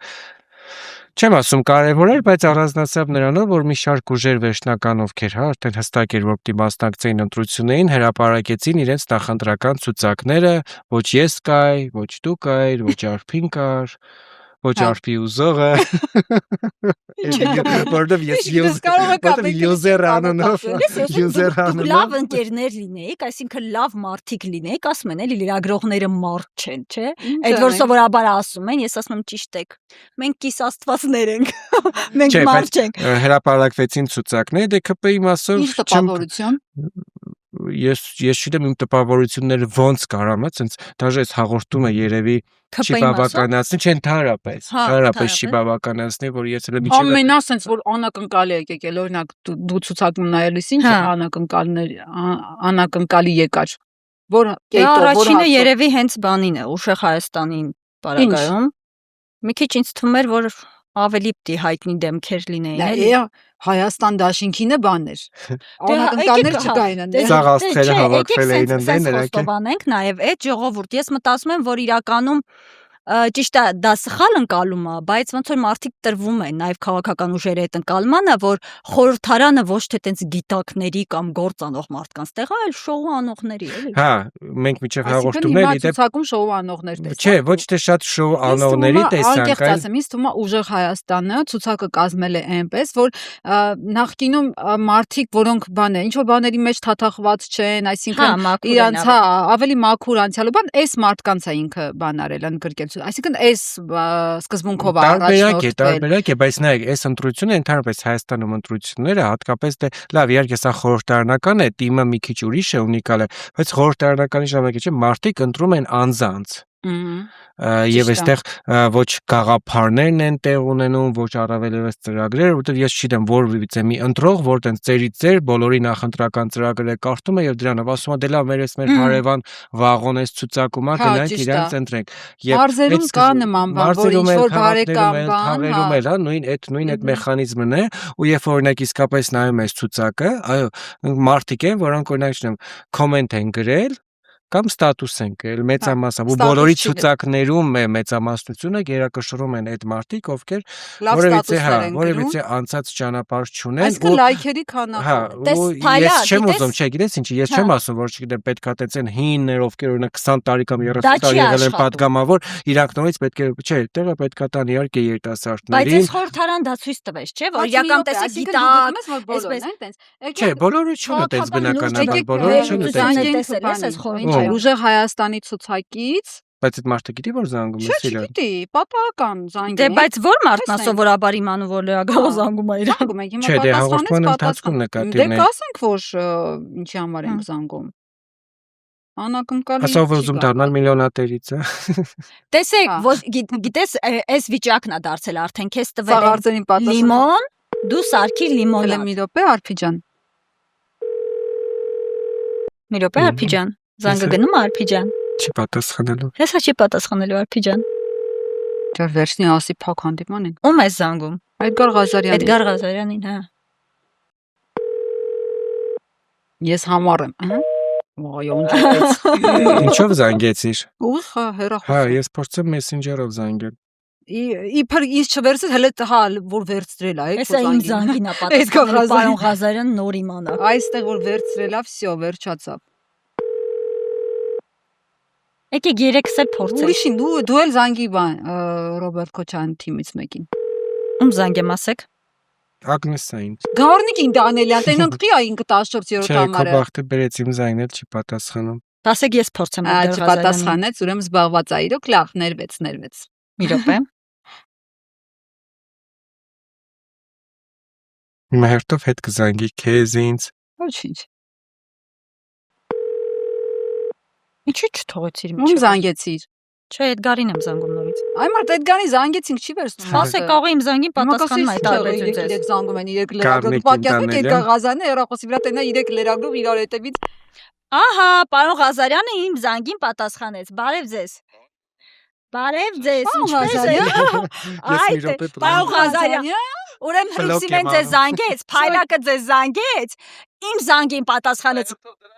չեմ ասում կարևոր էր, բայց առանձնացավ նրանով, որ մի շարք ուժեր վերջնական ովքեր հա արդեն հստակ էր որ պիտի մասնակցեին ընտրություններին, հրապարակեցին իրենց նախընտրական ցուցակները, ոչ ես կայ, ոչ դու կայր, ոչ արփին կար, ոչ արփի ուզողը։ Որտեվ ես user անունով user անունով լավ ընկերներ լինեիք, այսինքն լավ մարդիկ լինեիք, ասում են էլի լրագրողները մարդ չեն, չէ՞։ Այդ որ սովորաբար ասում են, ես ասում եմ ճիշտ եք։ Մենք կիս աստվածներ ենք։ Մենք մարդ չենք։ հրապարակվեցին ցուցակներ, դե ԿՊ-ի մասով Ինչ տպավորություն։ ես չգիտեմ իմ տպավորությունները ոնց կարամ, ասենց դաժե այս հաղորդումը երևի չի բավականացնի, չէ, ընդհանրապես չի բավականացնի, որ ես էլ միջև Ամենա sense որ անակնկալի եք եկել, օրինակ դու ցուցակում նայելիս ինչ անակնկալի եկար։ Որ կետո, որ առաջինը երևի հենց բանին է, Ուշեղ Հայաստանին բարակայում։ Մի քիչ ինձ թվում էր, որ ավելի պիտի հայտնի դեմքեր լինեին, էլի։ Հայաստան դաշինքինը բաներ։ Անակնկալներ չկային ընդ։ Սաղ աստղերը հավաքվել էին ընդեն նրանք։ Խոստովանենք նաև այդ ժողովուրդ, ես մտածում եմ, որ իրականում ճիշտ է, դա սխալ ընկալում է, բայց ոնց որ մարդիկ տրվում են նաև քաղաքական ուժերի այդ ընկալմանը, որ խորհրդարանը ոչ թե տենց գիտակների կամ գործ անող մարդկանց տեղ է, այլ շոու անողների, էլի։ Հա, մենք միջև հաղորդումներ դիտել ցուցակում շոու անողներ տեսա։ Չէ, ոչ թե շատ շոու անողների տեսանք, անկեղծ ասեմ, ինձ թվում է Ուժեղ Հայաստանը ցուցակը կազմել է այնպես, որ նախկինում մարդիկ, որոնք բան է, ինչ որ բաների մեջ թաթախված չեն, այսինքն իրանց հա ավելի մաքուր անցյալով բան, այս մարդկանց է ինքը բան արել, ընդգրկել այսինքն այս սկզբունքով առաջնորդվել։ Տարբերակ է, բայց նայեք, այս ընտրությունը ընդհանրապես Հայաստանում ընտրությունները հատկապես դե լավ, իհարկե սա խորհրդարանական է, թիմը մի քիչ ուրիշ է, ունիկալ է, բայց խորհրդարանականի ժամանակ չէ, մարդիկ ընտրում են անձանց։ Եվ այստեղ ոչ գաղափարներն են տեղ ունենում, ոչ առավել եւս ծրագրեր, որովհետեւ ես չգիտեմ որևիցե մի ընտրող, որ տենց ծերից ծեր բոլորի նախընտրական ծրագրերը կարդում է եւ դրանով ասում է դե լավ մեր հարևան վաղոն էս ցուցակում է գնանք իրանց ընտրենք։ Մարզերում կա նման բան, որ ինչ որ բարեկամ բան, հա, նույն այդ մեխանիզմն է, ու երբ օրինակ իսկապես նայում ես ցուցակը, այո, մարդիկ են, որոնք օրինակ չնեմ, կոմենտ են գրել կամ ստատուս են գրել մեծամասնա, ու բոլորի ցուցակներում մեծամասնությունը գերակշռում են այդ մարդիկ, ովքեր որևիցե անցած ճանապարհ չունեն, այսինքն լայքերի քանակը։ Ես չեմ ուզում, չէ, գիտես ինչի, ես չեմ ասում, որ չգիտեմ, պետքա տեցեն հիններ, ովքեր օրինակ 20 տարի կամ 30 տարի եղել են պատգամավոր, իրանք նորից պետք է, չէ, տեղը պետքա տան իհարկե երիտասարդներին։ Բայց այս խորհրդարան դա ցույց տվեց, չէ, որ իրական տեսակ գիտակ, չէ, բոլորը չունեն այդպես բնականաբար, բոլորը չունեն Ուժեղ Հայաստանի ցուցակից, բայց այդ մարդը գիտի որ զանգում է սիրել։ Չէ, գիտի, պատահական զանգում։ Դե բայց ո՞ր մարդն է սովորաբար իմանում որ լրագրողը զանգում է իրան։ Զանգում ենք, Չէ, դե հաղորդման ընթացքում նկատի ունենք։ Դե կասենք, որ ինչի համար ենք զանգում։ Անակնկալի։ Ասա որ ուզում դառնալ միլիոնատերից է։ Տեսեք, գիտես, այս վիճակն է դարձել արդեն քեզ տվել Սաղարձենին պատասխան։ լիմոն, դու սարքի լիմոնը։ Հələ մի րոպե Արփիջան։ Մի րոպե Արփիջան։ Զանգը գնում է Արփիջան։ Չի պատասխանելու։ Հեսա չի պատասխանելու Արփիջան։ Դեռ վերջնի ասի փակ հանդիպման ենք։ Ո՞ւմ ես զանգում։ Էդգար Ղազարյանին։ Էդգար Ղազարյանին, հա։ Ես համառ եմ, ահա։ Ոյ, ոնց։ Ինչով զանգեցիր։ Ուղ, հեռախոս։ Հա, ես փորձեմ Messenger-ով զանգել։ Իբր ինձ չվերցրեց, հələ հա որ վերցրել է, Հեսա իմ զանգին է պատասխանել պարոն Ղազարյան նոր իմանա։ Այստեղ որ վերցրել է, всё, վերջացավ։ Եկեք երեքս էլ փորձենք։ Ուրիշին դու էլ զանգի բան Ռոբերտ Քոչարյանի թիմից մեկին։ Ում զանգեմ ասեք։ Ագնեսային։ Գառնիկին Դանելյան, տենանք չի այն 14-րդ Չէ, քո համարը։ բախտը բերեց իմ զանգնել չի պատասխանում։ Ասեք ես փորձեմ Էդգար Ղազարյանին։ Չպատասխանեց, ուրեմն զբաղված է իրոք, լավ, ներվեց։ Մի րոպե։ Հիմա հերթով հետ կզանգի քեզ ինձ։ Ոչինչ։ Ինչի՞ չթողեցիր Ում զանգեցիր։ Չէ, Էդգարին եմ զանգում նորից։ Այ մարդ Էդգարին զանգեցինք, չի վերցնում։ Ասեք, աղա իմ զանգին պատասխանում է տարբերություն ձեզ։ Իրեք զանգում են, իրեք լրագրող, պատկերացնեք Էդգար Ղազարյանը հեռախոսի վրա տենա իրեք լրագրող իրար հետևից։ Ահա, պարոն Ղազարյանը իմ զանգին պատասխանեց։ Բարև ձեզ։ Բարև ձեզ, ինչպես եք։ Այ, պարոն Ղազարյան, ուրեմն Հրուսինեն ձեզ զանգեց, Փայլակը ձեզ զանգեց, իմ զանգին պատասխանեց։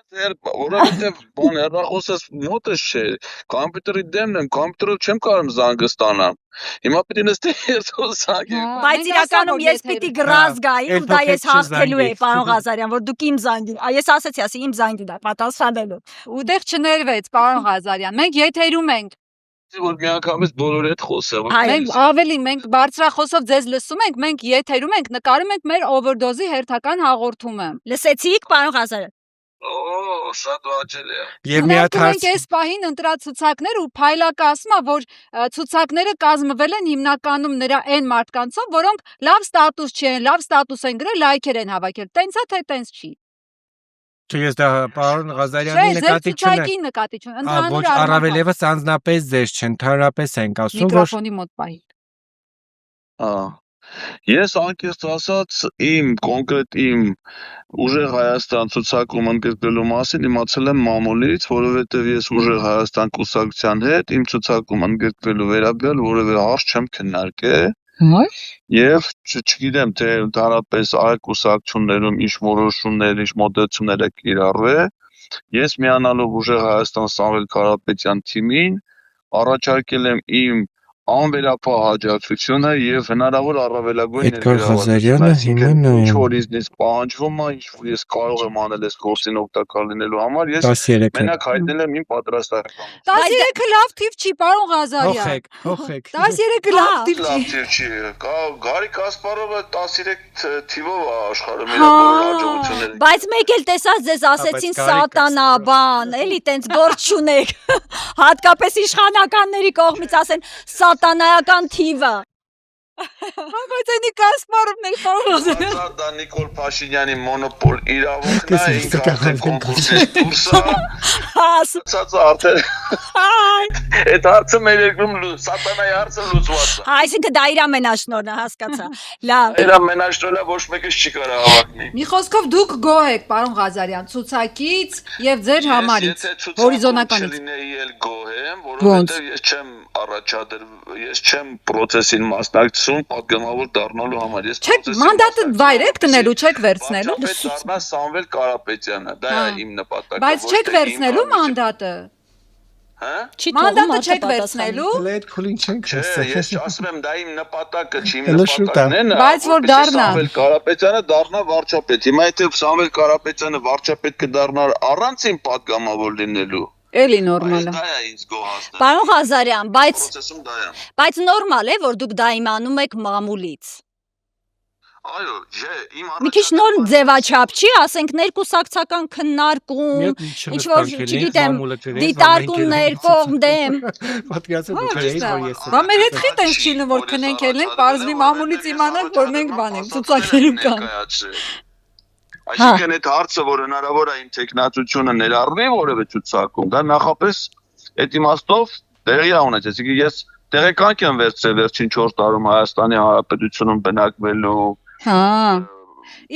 Որովհետև բան հեռախոսս մոտս չէ, կոմպյուտերի դեմն եմ, կոմպյուտերով չեմ կարող զանգը ստանալ։ Հիմա պիտի նստի երթով զանգեմ։ Բայց իրականում ես պիտի գրազ գայի ու դա ես հաղթելու էի, պարոն Ղազարյան, որ դուք իմ զանգին, ես ասեցի, ասի իմ զանգին է պատասխանելու։ Ուտեղ չներվեց, պարոն Ղազարյան, մենք եթերում ենք։ Որ միանգամից բոլորի հետ խոսեմ։ Մենք ավելի մենք բարձրախոսով ձեզ լսում ենք, մենք եթերում ենք, նկարում ենք մեր overdose-ի հերթական հաղորդումը։ Լսեցիք, պարոն Ղազարյան։ Օ, շատ հաճելի է։ Եվ մի հատ հարց։ Մենք այս պահին ընտրած ցուցակներ ու Փայլակը ասում է, որ ցուցակները կազմվել են հիմնականում նրա այն մարդկանցով, որոնք լավ ստատուս չեն, լավ ստատուս են գրել, լայքեր են հավաքել։ Տենց է թե տենց չի։ Չէ, ես դա պարոն Ղազարյանի նկատի չունեմ։ Ցուցակի նկատի չունեմ։ Ոչ, առավել եւս անձնապես ձեզ չեն, ընդհանրապես ենք ասում, որ միկրոֆոնի մոտ պահի։ Ես անկեղծ ասած իմ կոնկրետ իմ ուժեղ Հայաստան ցուցակում ընդգրկվելու մասին իմացել եմ մամուլից, որովհետև ես ուժեղ Հայաստան կուսակցության հետ իմ ցուցակում ընդգրկվելու վերաբերյալ որևէ հարց չեմ քննարկել։ Եվ չգիտեմ թե ընդհանրապես այլ կուսակցություններում ինչ որոշումներ, ինչ մոտեցումներ է կիրառվել։ Ես միանալով ուժեղ Հայաստան Սամվել Կարապետյան թիմին առաջարկել եմ իմ անվերապահ աջակցությունը եւ հնարավոր առավելագույն Էդգար Ղազարյանը հիմա ինչ որ իզնից պահանջվում է, ինչ որ ես կարող եմ անել այս գործին օգտակար լինելու համար, ես 13-ը մենակ հայտնել եմ իմ պատրաստակամությունը։ 13-ը լավ թիվ չի, պարոն Ղազարյան։ Հոխեք։ 13-ը լավ թիվ չի։ Լավ թիվ չի։ Գարիկ Կասպարովը 13 թիվով է աշխարհում իր բոլոր հաջողությունները։ Բայց մեկ էլ տեսած ձեզ ասեցին սատանա բան, էլի տենց գործ չունեք։ Հատկապես իշխանականների կողմից ասեն սատանայական թիվը։ Բայց այնի կասպարովն էլ խորոզ։ Դա Նիկոլ Փաշինյանի մոնոպոլ իրավունքն է, ինքը արդեն կոնկուրսից դուրս է։ Ասած արդեն։ Այդ հարցը մեր երկրում սատանայի հարցը լուծված է։ Այսինքն դա իր ամենաշնորհն է, հասկացա։ Լավ։ Իր ամենաշնորհը ոչ մեկս չի կարող հավակնի։ Մի խոսքով դուք գոհ եք, պարոն Ղազարյան, ցուցակից եւ ձեր համարից, հորիզոնականից։ Չլինեի էլ գոհ եմ, որովհետեւ ես չեմ առաջադրվում, ես չեմ process-ին մասնակցում պատգամավոր դառնալու համար։ Ես Չեք մանդատը վայր եք տնելու, չեք վերցնելու։ Դառնա Սամվել Կարապետյանը, դա է իմ նպատակը։ Բայց չեք վերցնելու մանդատը։ Հա? Մանդատը չեք վերցնելու։ Լեդ քոլին չենք ասել։ Ես ասում եմ, դա իմ նպատակը չի, իմ նպատակն է։ Բայց որ դառնա։ Սամվել Կարապետյանը դառնա վարչապետ։ Հիմա եթե Սամվել Կարապետյանը վարչապետ կդառնար առանց իմ պատգամավոր լինելու, Էլի նորմալ է։ դա է ինձ գոհացնը։ Պարոն Ղազարյան, Process-ում դա է։ բայց նորմալ է, որ դուք դա իմանում եք մամուլից։ Այո, իմ Մի քիչ նոր ձևաչափ չի, ասենք ներկուսակցական քննարկում, ինչ որ, չգիտեմ, դիտարկումներ կողմդեմ։ Պատկերացրեք դուք էիք որ ես։ Բա մեր հետ խիտ ենք շինում, որ քնենք ելնենք, պարզվի մամուլից իմանանք, որ մենք բանենք, ցուցակներում կան։ Այսինքն այդ հարցը, որ հնարավոր է իմ տեխնացությունը ներառվի որևէ ցուցակում, դա նախապես այդ իմաստով տեղի է ունեցել, այսինքն ես տեղեկանք եմ վերցրել վերջին 4 տարում Հայաստանի Հանրապետությունում բնակվելու։ Հա։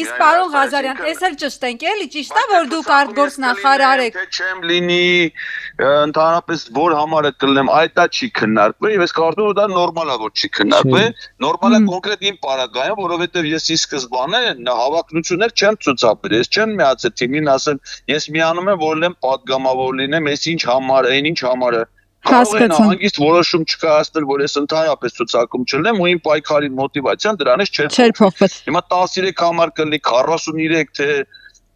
Իսկ պարոն Ղազարյան, էս էլ ճշտ ենք, էլի ճիշտ է, որ դուք արտգործնախարար եք։ Թե չեմ լինի, ընդհանրապես որ համարը կլինեմ, այդ դա չի քննարկվել, եւ ես կարծում եմ դա նորմալ է, որ չի քննարկվել, նորմալ է կոնկրետ իմ պարագայում, որովհետեւ ես ի սկզբանե հավակնություններ չեմ ցուցաբերել, ես չեմ միացել թիմին, ասեմ, ես միանում եմ, որ լինեմ պատգամավոր լինեմ, ես ինչ համար է, ինչ համար է։ Կարող է հանգիստ որոշում չկայացնել, որ ես ընդհանրապես ցուցակում չլինեմ ու իմ պայքարի մոտիվացիան դրանից չէր փոխվել։ Հիմա 13 համար կլինի 43 թե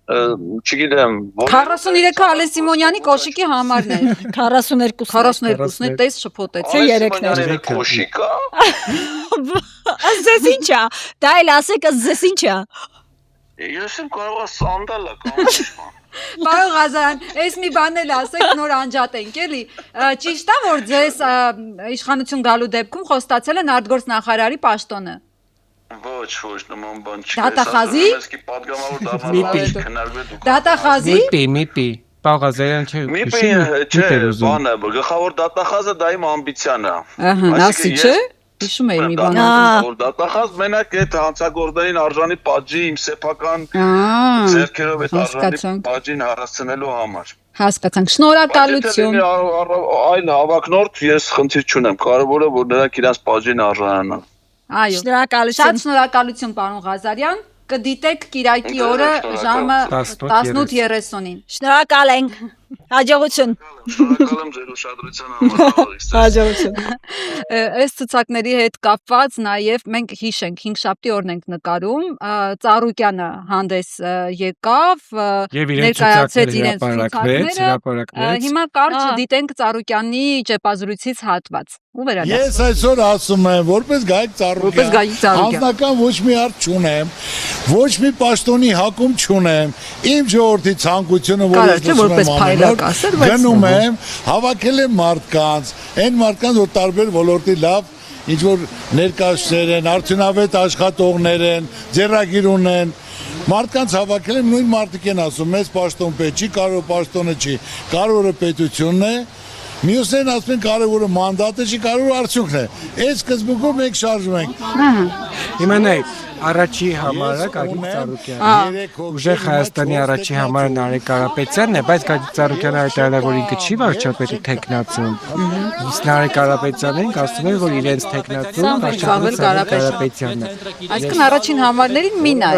չգիտեմ 43-ը Ալեն Սիմոնյանի կոշիկի համարն է։ 42-ն է, տես շփոթեց, 3-ն է։ Կոշիկա։ Ասես ինչա։ Դա էլ ասեք, ասես ինչա։ Ես եմ կարող սանդալը կամ Պարոն Ղազարյան, այս մի բան էլ ասեք, նոր անջատ ենք, էլի։ Ճիշտ է, որ ձեզ իշխանություն գալու դեպքում խոստացել են արտգործնախարարի պաշտոնը։ Ոչ, նման բան չի։ Դատախազի։ Դատախազի։ Միպի։ Պարոն Ղազարյան չէ։ Միպի, չէ, բանը, գլխավոր դատախազը դա իմ ամբիցիան է։ Ահա, նասի չէ։ Հիշում եմ մի բան։ Որ դատախազ մենակ այդ հանցագործներին արժանի պատժի իմ սեփական ձեռքերով այդ արժանի պատժին հասցնելու համար։ Հասկացանք, շնորհակալություն։ Այլ հավակնորդ ես խնդիր չունեմ, կարևորը որ նրանք իրաց պատժին արժանանան։ Այո։ Շատ շնորհակալություն, պարոն Ղազարյան։ Կդիտեք Կիրակի օրը ժամը 18:30-ին։ Շնորհակալ ենք։ Հաջողություն։ Շնորհակալ եմ ձեր ուշադրության համար։ Հաջողություն։ Այս ցուցակների հետ կապված նաև մենք հիշենք 5-շաբթի օրն ենք նկարում, Ծառուկյանը հանդես եկավ, ներկայացրեց իրենց ցուցակները։ Հիմա կարճ դիտենք Ծառուկյանի ճեպազրույցից հատված։ Ու վերադարձ։ Ես այսօր ասում եմ, որպես Գայիկ Ծառուկյան, անձնական ոչ մի հարց չունեմ, ոչ մի պաշտոնի հակում չունեմ, իմ ժողովրդի ցանկությունը, որ ես լսում եմ, գնում եմ, հավաքել եմ մարդկանց, այն մարդկանց, որ տարբեր ոլորտի լավ ինչ որ ներկայացներ են, արդյունավետ աշխատողներ են, ձեռագիր ունեն, մարդկանց հավաքել եմ, նույն մարդիկ են ասում, մեզ պաշտոն պետք չի, կարևոր պաշտոնը չի, կարևորը պետությունն է, մյուսներն ասում են կարևորը մանդատը չի, կարևորը արդյունքն է։ Այս սկզբունքով մենք շարժվում ենք։ Հիմա նայ, առաջի համարը Գագիկ Ծառուկյանն է։ Ուժեղ Հայաստանի առաջի համարը Նարեկ Կարապետյանն է, բայց Գագիկ Ծառուկյանը հայտարարել է, որ ինքը չի վարչապետի թեկնածուն։ Իսկ Նարեկ Կարապետյանին ասում են, որ իրենց թեկնածուն վարչապետ Կարապետյանն է։ Այսինքն առաջին համարներին մինա է։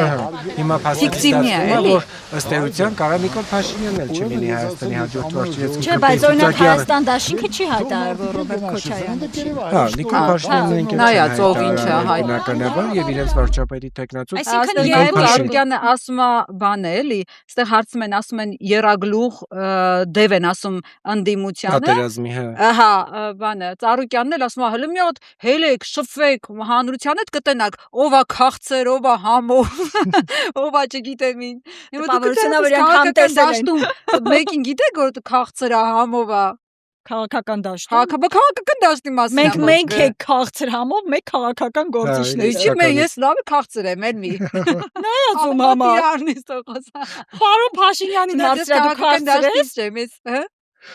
Հիմա ֆիկտիվնի է, էլի։ Ըստ էության կարող Նիկոլ Փաշինյանն էլ չլինի Հայաստանի հաջորդ վարչապետը։ Չէ, բայց օրինակ Հայաստան դաշինքը չի հայտարարել, որ Ռոբերտ Քոչարյանը չի։ Հա, Նիկոլ Փաշինյանն ինքն նայած ով ինչ է հայտարարել եւ իրենց վարչապետի թեկնածու։ Այսինքն երբ Ծառուկյանը ասում է բան է, էլի, այստեղ հարցում են, ասում են երագլուխ դև են ասում ընդդիմությանը։ Պատերազմի, հա։ Ահա, բանը, Ծառուկյանն էլ ասում է, հələ մի հատ հելեք, շփվեք, հանրության հետ կտնակ, ով է քաղցր, ով է համով, ով է չգիտեմ ին։ Բավարարությունը վրան համտեսել են։ Մեկին գիտեք որ քաղցր է, համով է։ քաղաքական դաշտում։ Քաղաքական դաշտի մասին։ Մենք ենք քաղցր համով, մեկ քաղաքական գործիչներ։ Ինչի՞ ես լավ քաղցր եմ, էլի։ Նայածում համար։ Պարոն Փաշինյանին հարցրու քաղցր ես։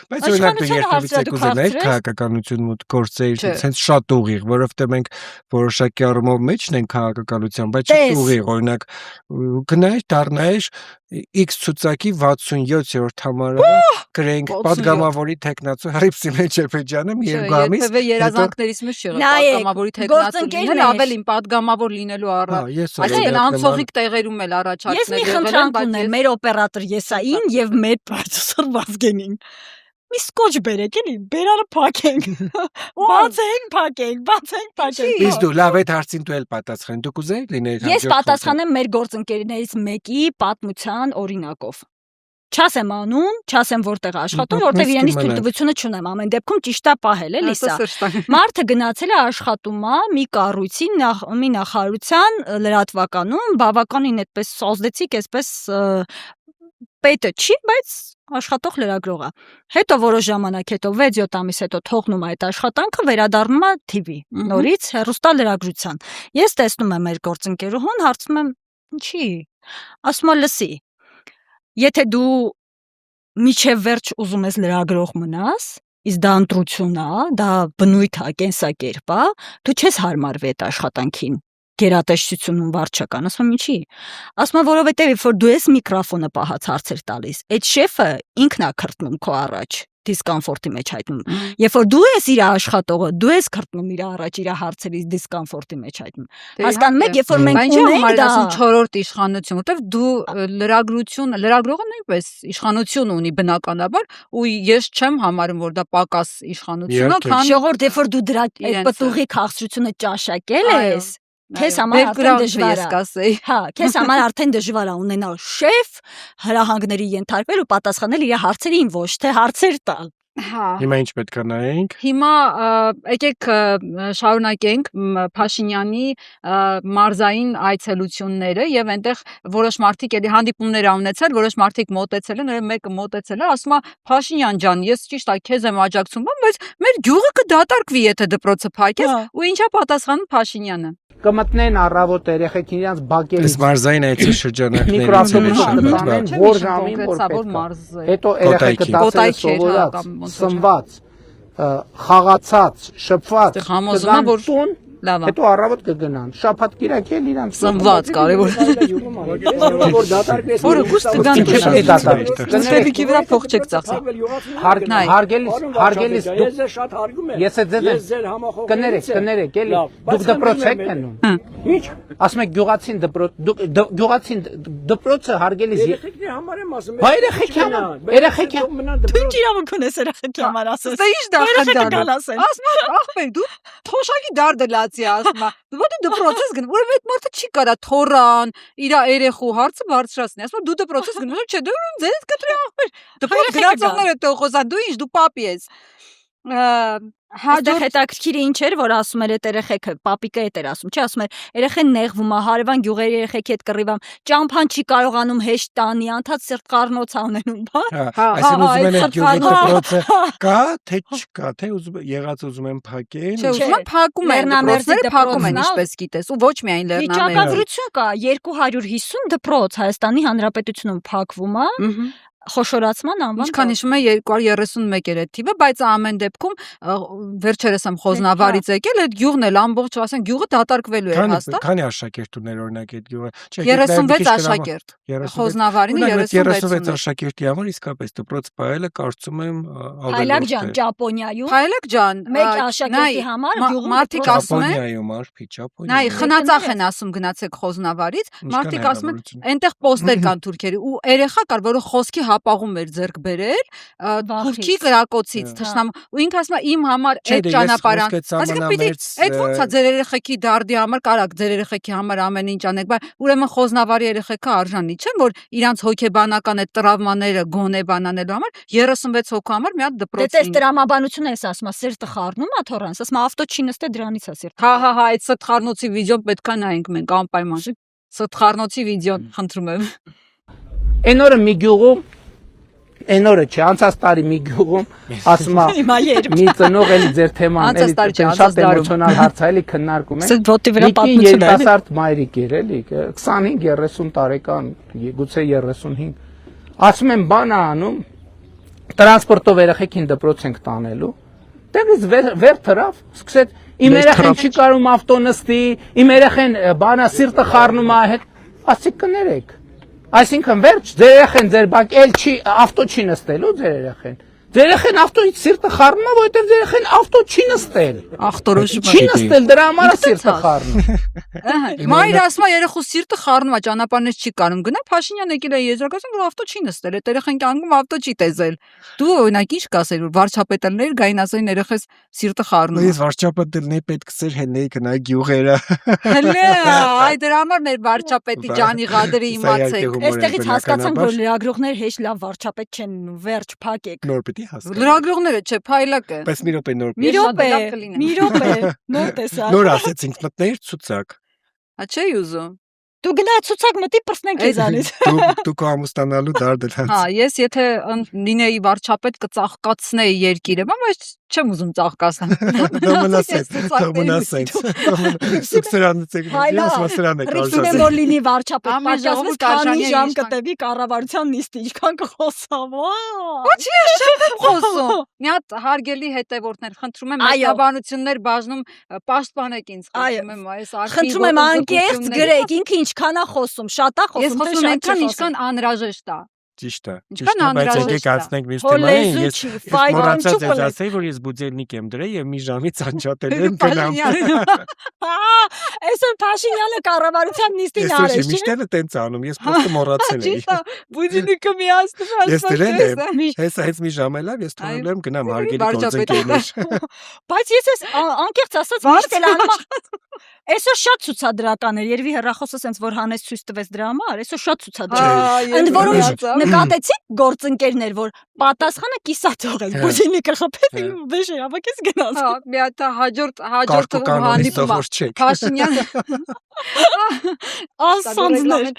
Բայց օրինակ դու երբևէ կուզենայիր քաղաքականություն մոտ գործեիր, ցենց շատ ուղիղ, որովհետև մենք որոշակի առումով մեջն ենք քաղաքականության, բայց շատ ուղիղ, օրինակ գնայիր, դառնայիր X ցուցակի 67-րդ համարը գրենք падգամավորի տեխնացու Հռիփսի Մեջեփեջյանը մի երկու ամիս Երբևէ երազանքներից մեջ եղել падգամավորի տեխնացու լինել, ավելի падգամավոր լինելու առաջ։ Այսինքն անցողիկ տեղերում էլ առաջարկներ եղել են։ Ես մի խնդրանք ունեմ մեր օպերատոր Եսային եւ մեր պրոդյուսեր Վազգենին։ Մի սկոչ բերեք, էլի, բերանը փակենք։ Բացենք։ Իսկ դու լավ այդ հարցին դու էլ պատասխան։ Դու կուզեիր լինել։ Ես պատասխանեմ մեր գործընկերներից մեկի պատմության օրինակով։ Չասեմ անուն, չասեմ որտեղ աշխատում, որտեղ իրենից թույլտվությունը չունեմ, ամեն դեպքում ճիշտ է պահել, էլի սա։ Մարդը գնացել է աշխատում մի կառույցի, մի նախարարության լրատվականում, բավականին այդպես սազդեցիկ, այսպես պետը չի, բայց աշխատող լրագրող է։ Հետո որոշ ժամանակ հետո 6-7 ամիս հետո թողնում է այդ աշխատանքը, վերադառնում է TV, նորից հեռուստալրագրության։ Ես տեսնում եմ մեր գործընկերուհուն, հարցնում եմ, ինչի՞։ Ասում է, լսի, եթե դու միջև վերջ ուզում ես լրագրող մնաս, իսկ դա ընտրություն է, դա բնույթ է, կենսակերպ է, դու չես հարմարվի այդ աշխատանքին։ Գերատեսչությունում վարչական, ասում եմ ինչի։ Ասում եմ որովհետև երբ որ դու ես միկրոֆոնը պահած հարցեր տալիս, այդ շեֆը ինքն է քրտնում քո առաջ, դիսկոմֆորտի մեջ հայտնում։ Երբ որ դու ես իր աշխատողը, դու ես քրտնում իր առաջ իր հարցերից դիսկոմֆորտի մեջ հայտնում։ Հասկանում եք, երբ որ մենք ունենք դա 4-րդ իշխանություն, որտեվ դու լրագրողը նույնպես իշխանություն ունի բնականաբար, ու ես չեմ համարում, որ դա պակաս իշխանություն է, քան ժողովուրդ, երբ որ դու դրա այդ պտուղի քաղցրությունը ճաշակել ես, քեզ համար արդեն դժվար է։ Հա, քեզ համար արդեն դժվար է ունենալ շեֆ, հրահանգների ենթարկվել ու պատասխանել իր հարցերին, ոչ թե հարցեր տալ։ Հա։ Հիմա ինչ պետք է նայենք։ Հիմա եկեք շարունակենք Փաշինյանի մարզային այցելությունները եւ այնտեղ որոշ մարդիկ էլի հանդիպումներ ունեցել, որոշ մարդիկ մոտեցել են, մեկը մոտեցել է, ասում է Փաշինյան ջան, ես ճիշտ է քեզ եմ աջակցում, բայց մեր գյուղը կդատարկվի, եթե դպրոցը փակես, ու ինչա պատասխանում Փաշինյանը։ Կմտնեն առավոտ երեխեքին իրանց բակերից։ Այս մարզային այցի շրջանակներում միկրոավտոբուսը որ ժամին որ պետք է։ Հետո երեխեքը դասերը սովորած, սնված, խաղացած, շփված, համոզում եմ որ տուն լավ է։ Հետո առավոտ կգնան։ Շաբաթ կիրակ էլ իրանց սնված կարևոր։ Որ դատարկվի։ Որը գուստ կգան դատարկվի վրա փող չեք ծախսել։ Հարգելիս ես շատ հարգում եմ։ Ես ձեզ կներեք, էլի։ Դուք դպրոց եք գնում։ Ինչ։ Ասում եք գյուղացին դպրոցը հարգելիս։ Երեխեքների համար եմ ասում։ Հայ երեխեքի համար։ Դու ինչ իրավունք ունես երեխեքի համար ասես։ Դա ինչ դախնդան։ Ասում ախպեր դու թոշակի դարդը լացի ասում։ Դու դպրոց ես գնում, որովհետեւ այդ մարդը չի կարա թորան իր երեխու հարցը բարձրացնի։ Ասում դու դպրոց ես գնում, չէ, դու ձեզ կտրի ախպեր։ Դպրոց գնացողները թող խոսան, դու ինչ, դու պապի ես։ Հաջորդ հետաքրքիրը ինչ էր, որ ասում էր այդ երեխեքը, պապիկը այդ էր ասում, չի ասում էր, երեխեն նեղվում է, հարևան գյուղերի երեխեքի հետ կռիվամ, ճամփան չի կարողանում հեշտ տանի, անդադ սրտկառնոց անենում, բա։ Այսինքն ուզում են այդ գյուղի դպրոցը կա, թե չկա, թե եղած ուզում են փակել։ Չէ, ուզում են փակում են, դպրոցները փակում են, ինչպես գիտես, ու ոչ միայն լեռնամերձ։ Վիճակագրություն կա, 250 դպրոց Հայաստանի Հանրապետությունում փակվում է։ Խոշորացման անվան։ Ինչքան հիշում եմ 231 էր այդ թիվը, բայց ամեն դեպքում վերջերս եմ Խոզնավարից եկել, այդ գյուղն էլ ամբողջ, ասենք, գյուղը դատարկվելու էր հաստատ։ Քանի աշակերտ ուներ օրինակ այդ գյուղը։ 36 աշակերտ։ Խոզնավարին 36 աշակերտի համար իսկապես դպրոց պահելը կարծում եմ Հայլակ ջան, Ճապոնիայում։ Հայլակ ջան, մեկ աշակերտի համար գյուղում մարդիկ ասում են։ Ճապոնիայում արփի Ճապոնիա։ Նայ, խնածախ են ասում գնացեք Խոզնավարից, մարդիկ ասում են, այնտեղ պոստեր կան թուրքերի ու երեխա կար, որը խոսքի հապաղում էր ձեռք բերել, թուրքի կրակոցից, թշնամու, ու ինքը ասում է իմ համար այդ ճանապարհան, այսինքն պիտի այդ ոնց է ձեր երեխեքի դարդի համար կարակ ձեր երեխեքի համար ամեն ինչ անեք, բայց ուրեմն Խոզնավարի երեխեքը արժանի չեն, որ իրանց հոգեբանական այդ տրավմաները գոնե բանանելու համար 36 հոգու համար մի հատ դպրոց։ Դե տրամաբանություն էս ասում, սիրտը խառնում է թորանս, ասում ավտո չի նստե դրանից է սիրտ։ Հա, այդ սրտխառնոցի վիդեոն պետքա նայենք մենք անպայման։ Սրտխառնոցի վիդեոն խնդրում եմ։ Այն օրը մի գյուղում Այն օրը չէ, անցած տարի մի գյուղում ասում է մի ծնող էլի ձեր թեման էլի շատ էմոցիոնալ հարց է էլի քննարկում են։ Սա ոտի վրա պատմություն է։ Երիտասարդ մայրիկ էր էլի 25-30 տարեկան, գուցե 35։ Ասում են բան է անում տրանսպորտով երեխեքին դպրոց ենք տանելու։ Տեղից վեր թռավ, սկսեց իմ երեխեն չի կարում ավտո նստի, իմ երեխեն բանա սիրտը խառնում է հետ, ասի կներեք։ Այսինքն վերջ, ձեր երեխեն ձեր բակ էլ չի ավտո չի նստելու ձեր երեխեն։ Ձեր երեխեն ավտոից սիրտը խառնում է, որովհետև ձեր երեխեն ավտո չի նստել։ Ախտորոշում չի նստել, դրա համար է սիրտը խառնում։ Մայրը ասում է երեխու սիրտը խառնում է, ճանապարհներ չի կանում։ Գնա Փաշինյան եկել է եզրակացում, որ ավտո չի նստել, այդ երեխան կանգնում ավտո չի տեսել։ Դու օրինակ ինչ կասեր, որ վարչապետներ գային ասային երեխես սիրտը խառնում։ Ես վարչապետներն պետք էր հենեի գնա գյուղերը։ Հələ, այ դրա համար մեր վարչապետի ջանի ղադրը իմացեք։ Այստեղից հասկացանք, որ լրագրողներ հեշտ լավ վարչապետ չեն, վերջ փակեք։ Նոր պիտի հասկանա։ Լրագրողները չէ, փայլակ է։ Պես մի րոպե նոր։ Մի րոպե, նոր տեսա։ Նոր ասեցինք մտներ ցուցակ։ Հա չէի ուզում։ Դու գնա ցուցակ մտի պրսնենք քեզանից։ Դու կամուստանալու դարդել հենց։ Հա, ես եթե լինեի վարչապետ կծաղկացնեի երկիրը, բայց չեմ ուզում ծաղկացնել։ Դոմնասենց։ Սուքսերանից եք ես մասրան եք արժանի։ Ռիփսին որ լինի վարչապետ, պատասխանես քանի ժամ կտևի կառավարության նիստը, ինչքան կխոսամ։ Ոչ, ես չեմ խոսում։ Մի հատ հարգելի հետևորդներ, խնդրում եմ մեկնաբանություններ բաժնում պաշտպանեք ինձ, խնդրում եմ այս արխիվ։ Խնդրում եմ անկեղծ գրեք, ինքը ինչքան է խոսում, շատ է խոսում։ Ես խոսում եմ այնքան, ինչքան անհրաժեշտ է։ Ճիշտ է։ Ինչքան Բայց անհրաժեշտ եկեք է։ ասենք մյուս թեմային, ես մոռացա ֆայլը ձեզ ասեի, որ ես բուձելնիկ եմ դրել եւ մի ժամից անջատել եմ գնամ։ Այսօր Փաշինյանը կառավարության նիստին արեց, Ես միշտ էլ տենց անում, ես просто մոռացել էի։ Ճիշտ է, բուձինիկը միացնում Ես դրել եմ, հեսա ես մի ժամ էլ եմ, ես թողել եմ գնամ հարգելի գործընկերներ։ Բայց ես անկեղծ ասած միշտ էլ անում Այսօր շատ ցուցադրական էր, երևի հեռախոսը սենց որ հանեց ցույց տվեց դրա համար, այսօր շատ ցուցադրական։ Ընդ որում նկատեցիք գործընկերներ, որ պատասխանը կիսաթող են, բուժինիկը խփեց, վեժը հավաքեց գնաց։ Հա, մի հատ հաջորդ հանդիպումը Փաշինյան ասանձներ,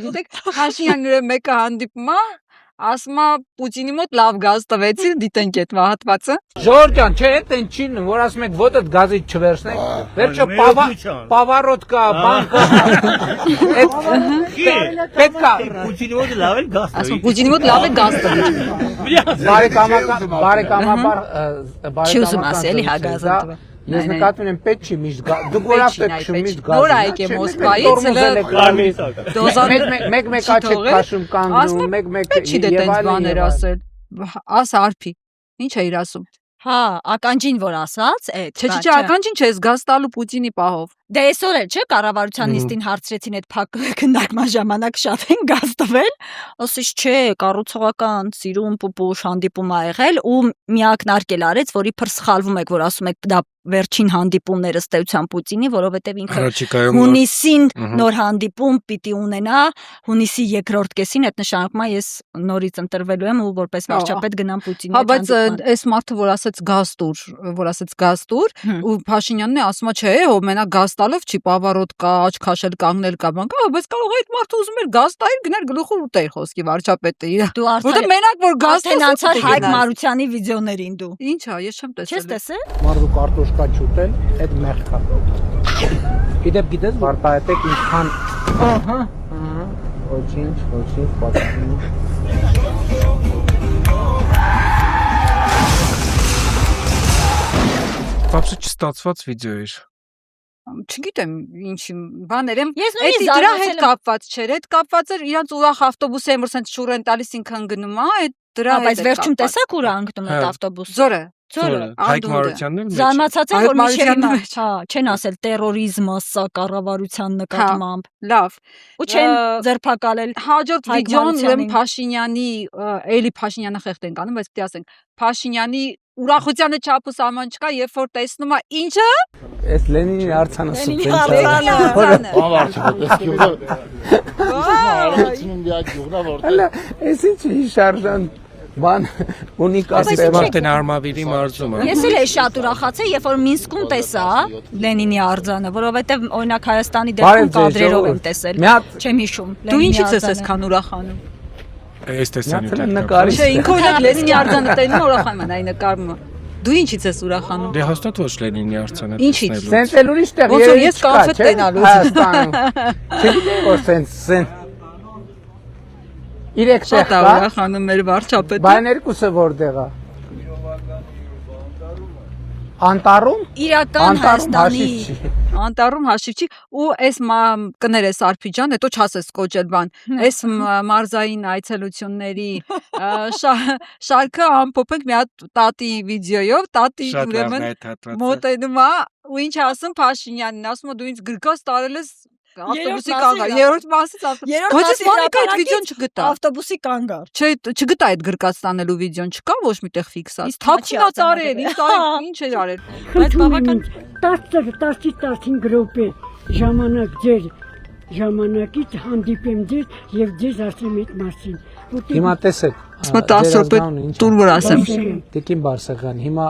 գիտեք, Փաշինյանը մեկը հանդիպումը ասում է Պուտինի մոտ լավ գազ տվեցի, դիտենք այդ հատվածը։ Ժորժ ջան, չէ, այդ են չի, որ ասում եք ոտդ գազից չվերցնեք։ Վերջը պավարոտկա, բանկա։ Պետքա Պուտինի մոտ լավ է գազ։ Ասում Պուտինի մոտ լավ է գազ տվեցի։ Բարեկամաբար չի ուզում ասել, էլի հա գազը տվե։ Ես նկատում եմ պետք չի միշտ դուք որ ասեք քշում միշտ գազ։ Նոր այգ է Մոսկվայից, մեկ աչեք քաշում կանգնում, մեկ չի դե տենց բաներ ասել։ Աս արփի։ Ինչ է իր ասում։ Հա, ականջին որ ասած, այդ։ Չէ, ականջին չես գազ տալու Պուտինի պահով։ Դե այսօր էլ չէ կառավարության նիստին հարցրեցին այդ փակ քննարկման ժամանակ շատ են գազ տվել, ասես չէ, կառուցողական սիրուն պուպուշ հանդիպում ա եղել ու մի ակնարկել արեց, որի փր սխալվում եք, որ ասում եք դա վերջին հանդիպումները ըստ էության Պուտինի, որովհետև ինքը հունիսին նոր հանդիպում պիտի ունենա, հունիսի երկրորդ կեսին, այդ նշանակում է ես նորից ընտրվելու եմ ու որպես վարչապետ գնամ Պուտինի հետ։ Հա, բայց այս մարդը որ ասեց գազ տուր, ու Փաշինյանն է ասում է, չէ, հո մենակ գազ տալով չի պավարոտ կա, աչք քաշել կանգնել կա բան կա, բայց կարող է այդ մարդը ուզում էր գազ տալ, գներ գլուխը ուտեր խոսքի վարչապետը իր։ Որտե մենակ որ գազ տենացար Հայկ Մարությանի վիդեոներին դու։ Ինչ է, ես չեմ տեսել։ Չես տեսել։ Մարդու կարտոշկա չուտել, այդ մեղքա։ Գիտես, վարտահայտեք ինչքան ահա, ոչինչ, պատասխան։ Բաբսը չստացված վիդեո էր։ Չգիտեմ ինչի բաներ եմ։ Այդ դրա հետ կապված չէր, այդ կապված էր իրանց ուրախ ավտոբուսը եմ որ սենց շուռ են տալիս ինքան գնում է, այդ դրա հետ։ Բայց վերջում տեսակ ուր անկնում այդ ավտոբուսը։ Ձորը։ Հայկ Մարությանն էլ։ Զարմացած եմ որ Միշելի մեջ, հա, չեն ասել տերորիզմը սա կառավարության նկատմամբ։ Լավ։ Ու չեն ձերբակալել։ Հաջորդ վիդեոն ուրեմն Փաշինյանի, էլի Փաշինյանը խեղդ ենք անում, բայց պիտի ասենք Փաշինյանի ուրախությանը չափ ու սահման չկա, երբ որ տեսնում է ինչը։ Այս Լենինի արձանը Այս ինչի շարժան բան ունիկ ասել արմավիրի մարզումը։ Ես էլ էի շատ ուրախացել, երբ որ Մինսկում տեսա Լենինի արձանը, որովհետև օրինակ Հայաստանի դեպքում կադրերով եմ տեսել։ Չեմ հիշում։ Դու ինչի՞ց ես այսքան ուրախանում։ Այս տեսանի Չէ, ինքը օրինակ Լենինի արձանը տենում ուրախանում են այն նկարումը։ Դու ինչից ես ուրախանում։ Դե հաստատ ոչ Լենինի արձանը։ Ինչից։ Սենց էլ ուրիշ տեղ Ոնց որ ես կոնֆետ տենալու։ Հայաստանում։ Չէ՞ որ սենց իրեք տեղ Շատ կա։ ուրախանում մեր վարչապետը։ Բան երկուսը որտեղ է։ Անտառում։ Իրական Հայաստանի Անտառում հաշիվ չի ու այս կներես Արփիջան, հետո չասես կոճել բան։ Այս մարզային այցելությունների շարքը ամփոփենք մի հատ տատի վիդեոյով, տատի ուրեմն մոտենում է ու ինչ ասում Փաշինյանին, ասում է դու ինձ գրկած տարել ես ավտոբուսի կանգար, երրորդ մասից բայց ես Մոնիկա այդ վիդեոն չգտա։ Ավտոբուսի կանգար։ Չէ, չգտա այդ գրկած տանելու վիդեոն, չկա ոչ միտեղ ֆիքսած։ Թափքին է տարել, ինչ էր արել։ Բայց բավական 10-15 րոպե ժամանակ ձեր ժամանակից հանդիպեմ ձեզ եւ ձեզ ասեմ այդ մասին։ Հիմա տեսեք, ասում 10 րոպե տուր որ ասեմ։ Տիկին Բարսեղյան, հիմա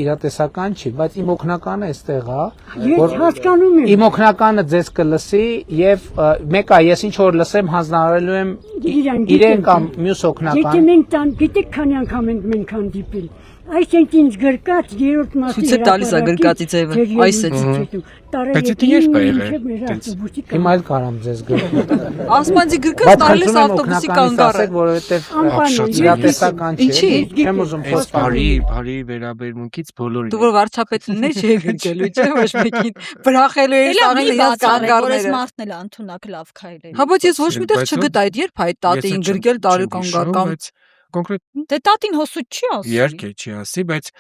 իրատեսական չի, բայց իմ օգնականը այստեղ է, Ես հասկանում եմ։ իմ օգնականը ձեզ կլսի եւ մեկը ես ինչ որ լսեմ հանձնարարելու եմ իրեն կամ մյուս Եթե օգնական։ մենք գիտեք քանի անգամ ենք մենք հանդիպել։ Այս ենք ինձ գրկած երրորդ մասի։ Ցույց է տալիս է գրկածի ձևը, այս է։ Բայց դա երբ է եղել։ Հիմա էլ կարամ ձեզ գրկել։ Ասմանցի գրկած տարել ես ավտոբուսի կանգառը։ Որովհետեւ իրատեսական չէ։ Չեմ ուզում խոսալ։ Բարի վերաբերմունքից բոլորին։ Դու որ վարչապետն ես չի գրկելու, չէ՞ ոչ մեկին։ Բրախելու ես արել իրաց կանգառները։ Մարդն էլ անթունակ լավ քայլ է։ Հա բայց ես ոչ միտեղ չգտա այդ երբ այդ տատին գրկել տարել կանգառ կամ կոնկրետ Դե տատին հոսուց չի ասի։ Իհարկե չի ասի, բայց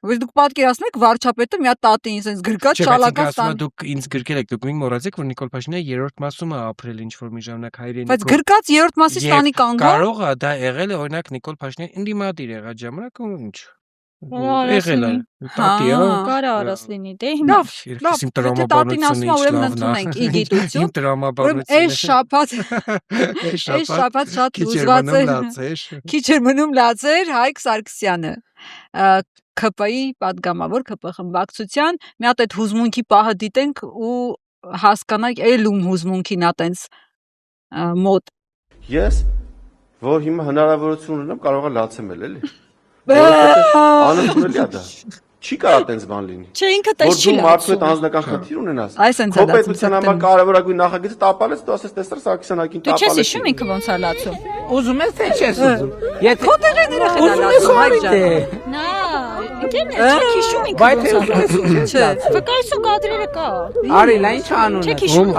Բայց դուք պատկերացնեք վարչապետը մի հատ տատին ինձ գրկած շալակած տան։ Դուք ինձ գրկել եք, դուք μην մոռացեք, որ Նիկոլ Փաշինյանը երրորդ մասում է ապրել ինչ որ մի ժամանակ հայրենիքով։ Բայց գրկած երրորդ մասի տանի կանգառ։ Կարող է դա եղել է օրինակ Նիկոլ Փաշինյանը ինդիմադիր եղած ժամանակ ու ինչ։ Եղել է։ Տատիա։ Կարա արած լինի։ Դե Լավ, լավ։ Տատին ասում է ուրեմն ընդունենք ի գիտություն։ Իմ տրամաբանությունը։ Այս շաբաթ շատ ուզված է։ Քիչ էր մնում լացեր Հայկ Սարգսյանը։ ԿՊ-ի падգամավոր ԿՊ խմբակցության մի հատ այդ հուզմունքի պահը դիտենք ու հասկանանք էլ ում հուզմունքին ա տենց մոտ Ես որ հիմա հնարավորություն ունեմ կարող եմ լացեմ էլի անընդունելի է դա չի կարա տենց բան լինի Չէ ինքը տես չի լացում որ դու մարդու հետ անձնական խնդիր ունենաս քո պետության համար կարևորագույն նախագիծը տապալես դու ասես տեսար Սարգսյանակին տապալես Դու չես հիշում ինքը ոնց է լացում Ուզում ես թե չես ուզում Եթե քո տեղերները խելացում Հայկ ջան Նա Ինքն է չեք հիշում ինքը ոնց է Չէ Վկայություն կադրերը կա Արի լայն չանուն Չեք հիշում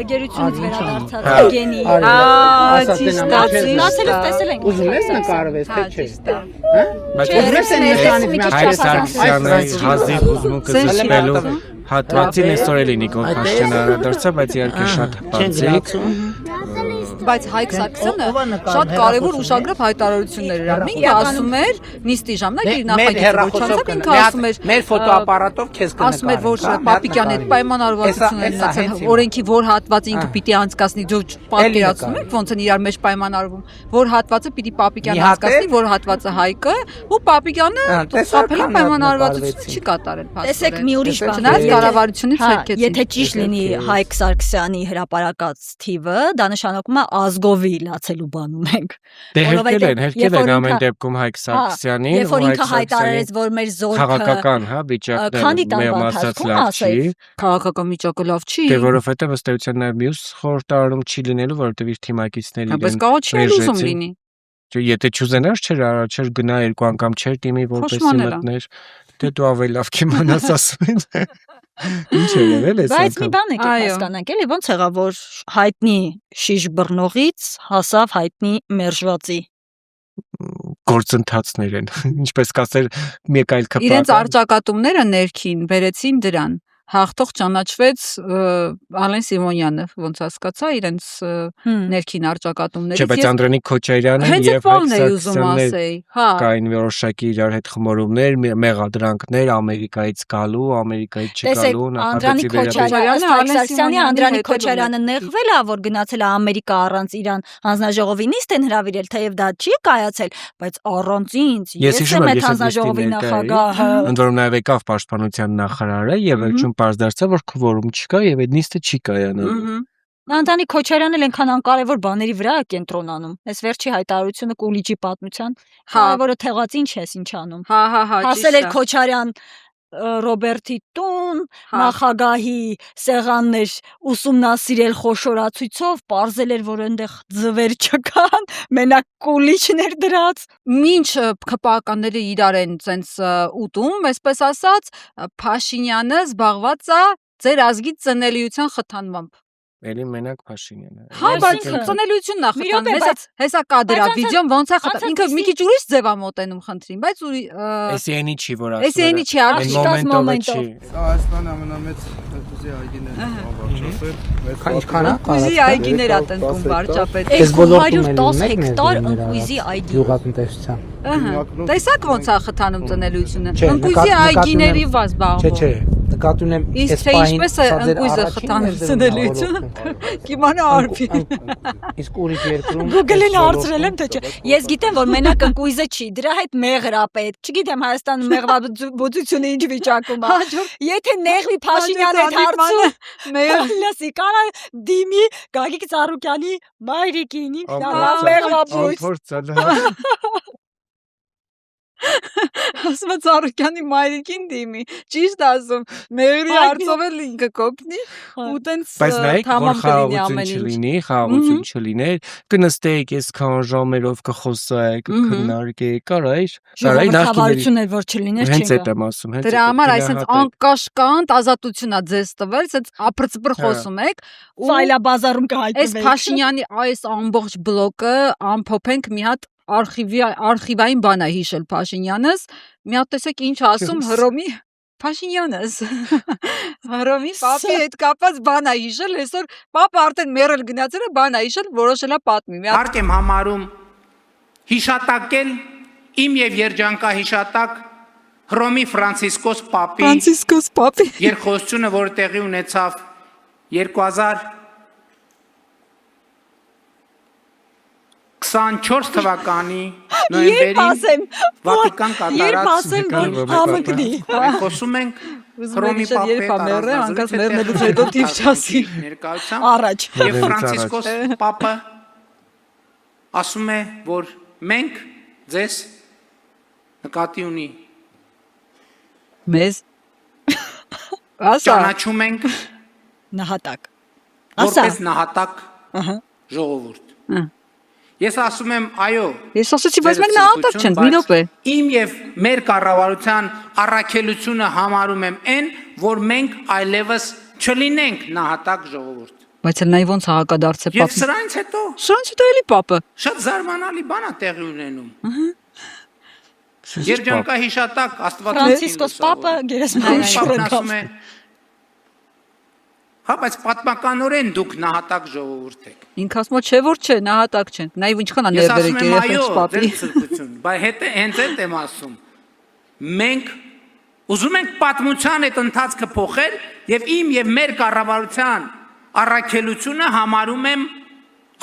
գերությունից վերադարձած գենի Լացել տեսել ենք Ուզում ես նկարվես թե չէ Բայց Սարգսյանը հազիվ հուզմունքը զսպելու հատվածին այսօր էլի Նիկոլ Փաշինյանը անդրադարձա, բայց իհարկե շատ բացիկ բայց Հայկ Սարգսյանը շատ կարևոր ուշագրավ հայտարարություններ էր անում։ Ինքը ասում էր նիստի ժամանակ իր նախագիծը ոչանցավ ինքը ասում էր մեր ֆոտոապարատով քեզ կնկարեմ։ Ասում էր որ Պապիկյանի հետ պայմանավորվածություն են ունեցել օրենքի որ հատվածը ինքը պիտի անցկացնի դու պատկերացնում եք ոնց են իրար մեջ պայմանավորվում որ հատվածը պիտի Պապիկյանը անցկացնի որ հատվածը Հայկը ու Պապիկյանը խափել պայմանավորվածություն չի կատարել փաստորեն։ Տեսեք մի ուրիշ բան Չնայած կառավարությունից հերքեցին։ Եթե ճիշտ լինի Հայկ Սարգսյանի հրապարակած թիվը դա նշանակում է ազգովի լացելու բան ունենք։ Դե հերքել են ամեն դեպքում Հայկ Սարգսյանին, երբ որ ինքը հայտարարեց, որ մեր զորքը քաղաքական, հա, վիճակն մասած լավ չի։ Քաղաքական վիճակը լավ չի։ Դե որովհետև ըստ էության նաև մյուս խորհրդարանում չի լինելու, որովհետև իր թիմակիցների իրեն։ Բայց կարող չի ուզում լինի։ Եթե չուզենար չէր գնա երկու անգամ չէր դիմի որպեսզի մտներ։ Դե դու ավելի լավ կիմանաս ասում են։ Ինչ է եղել այս անգամ։ Բայց մի բան եկեք հասկանանք, էլի ոնց եղավ որ հայտնի շիշ բռնողից հասավ հայտնի մերժվածի գործընթացներ են։ Ինչպես կասեր մեկ այլ կապ։ Իրենց արճակատումները ներքին բերեցին դրան։ Հաղթող ճանաչվեց Ալեն Սիմոնյանը, ոնց հասկացա, իրենց ներքին արճակատումներից։ Չէ, բայց Անդրանիկ Քոչարյանը եւ Հայկ Սարգսյանն կային որոշակի իրար հետ խմորումներ, մեղադրանքներ Ամերիկայից գալու, Ամերիկայից չգալու, Անդրանիկ Քոչարյանը նեղվել է, որ գնացել է Ամերիկա առանց իրան հանձնաժողովի նիստ են հրավիրել, թեև դա չի կայացել, բայց առանց ինձ ես եմ այդ հանձնաժողովի նախագահը։ Ընդ որում նաեւ եկավ պաշտպանության նախարարը եւ վերջում պարզ դարձավ որ քվորում չկա եւ այդ նիստը չի կայանալու։ Նանդանի Քոչարյանն էլ այնքան անկարևոր բաների վրա է կենտրոնանում։ Այս վերջի հայտարարությունը Կուլիջի պատմության, որը թեղած ինչ ես ինչ անում։ Հասել էր Քոչարյան Ռոբերտի տուն, նախագահի սեղաններ ուսումնասիրել խոշորացույցով, պարզել էր, որ այնտեղ ձվեր չկան, մենակ Կուլիջներ դրած։ Մինչ ԿՊԱ-ականները իրար են ցենց ուտում, այսպես ասած, Փաշինյանը զբաղված է ձեր ազգի ծնելիության խթանմամբ։ Էլի մենակ Փաշինյանը։ Հա, բայց ծնելիությունն է խթանում։ Հեսա կադրա վիդեոն ոնց է խթանում։ Ինքը մի քիչ ուրիշ ձև է մոտենում խնդրին, բայց Էսիենի չի որ ասում։ Էսիենի չի, առաջիկա մոմենտով։ Հայաստանի ամենամեծ ֆուզի այգիներ վարչապետ։ Ինչքան է։ ֆուզի այգիներ ա տնկում վարչապետ։ 210 հեկտար ընկույզի այգի։ Գյուղատնտեսության։ Տեսակ ոնց է խթանում ծնելիությունը։ Ընկույզի այգիների վազբաղվում։ Չէ, նկատի ունեմ Իսկ թե ինչպես է ընկույզը խթանում ծնելիությունը։ Կիմանա արփին։ Իսկ ուրիշ երկրում Google-ին հարցրել եմ թե չէ։ Ես գիտեմ, որ մենակ ընկույզը չի, դրա հետ մեղր ա պետք։ Չգիտեմ Հայաստանում մեղվաբուծությունը ինչ վիճակում է։ Եթե նեղվի Փաշինյանը հետ հարցում, լսի, կարա դիմի Գագիկ Ծառուկյանի մայրիկին, մեղվաբույծ։ Ասում է Ծառուկյանի մայրիկին դիմի, ճիշտ ասում, մեղրի հարցով էլ ինքը կօգնի ու տենց թամամ կլինի ամեն ինչ։ Խաղաղություն չլիներ, կնստեիք այսքան ժամերով կխոսայիք, քննարկեիք, կարայր ժողովրդավարություն էլ որ չլիներ հենց այդ եմ ասում, հենց դրա համար այսպես անկաշկանդ ազատություն է ձեզ տվել, այսպես ապրծպր խոսում եք ու ֆայլաբազարում կհայտնվեք։ Այս Փաշինյանի այս ամբողջ բլոկը ամփոփենք մի հատ արխիվային բան է հիշել Փաշինյանս, մի հատ տեսեք ինչ ասում Հռոմի Փաշինյանս։ Հռոմի պապի հետ կապված բան է հիշել, այսօր պապը արդեն մեռել գնացել է, բան է հիշել, որոշել է պատմի։ Հարկ եմ համարում հիշատակել իմ եւ երջանկահիշատակ Հռոմի Ֆրանցիսկոս պապի երկխոսությունը, որը տեղի ունեցավ 2024 թվականի նոյեմբերին Վատիկան կատարած խոսում ենք Հռոմի պապի առաջ եւ Ֆրանցիսկոս պապը ասում է, որ մենք ձեզ նկատի ունի մեզ ճանաչում ենք նահատակ որպես նահատակ ժողովուրդ Ես ասում եմ, այո։ Ես ասացի, բայց մենք նահատակ չենք, մի րոպե։ Իմ եւ մեր կառավարության առաքելությունը համարում եմ այն, որ մենք այլևս չլինենք նահատակ ժողովուրդ։ Բայց էլ նայ ոնց հակադարձ է պապը։ Եվ սրանից հետո էլի պապը։ Շատ զարմանալի բան է տեղի ունենում։ Երջանկահիշատակ Աստված Ֆրանցիսկոս պապը գերեզմանոց Հա, բայց պատմականորեն դուք նահատակ ժողովուրդ եք։ Ինքը ասում է, չէ որ չէ, նահատակ չեն։ Նայ ինչքան է ներբերեք երեխեքս պապի։ Բայց հենց այդ եմ ասում։ Մենք ուզում ենք պատմության այդ ընթացքը փոխել եւ իմ եւ մեր կառավարության առաքելությունը համարում եմ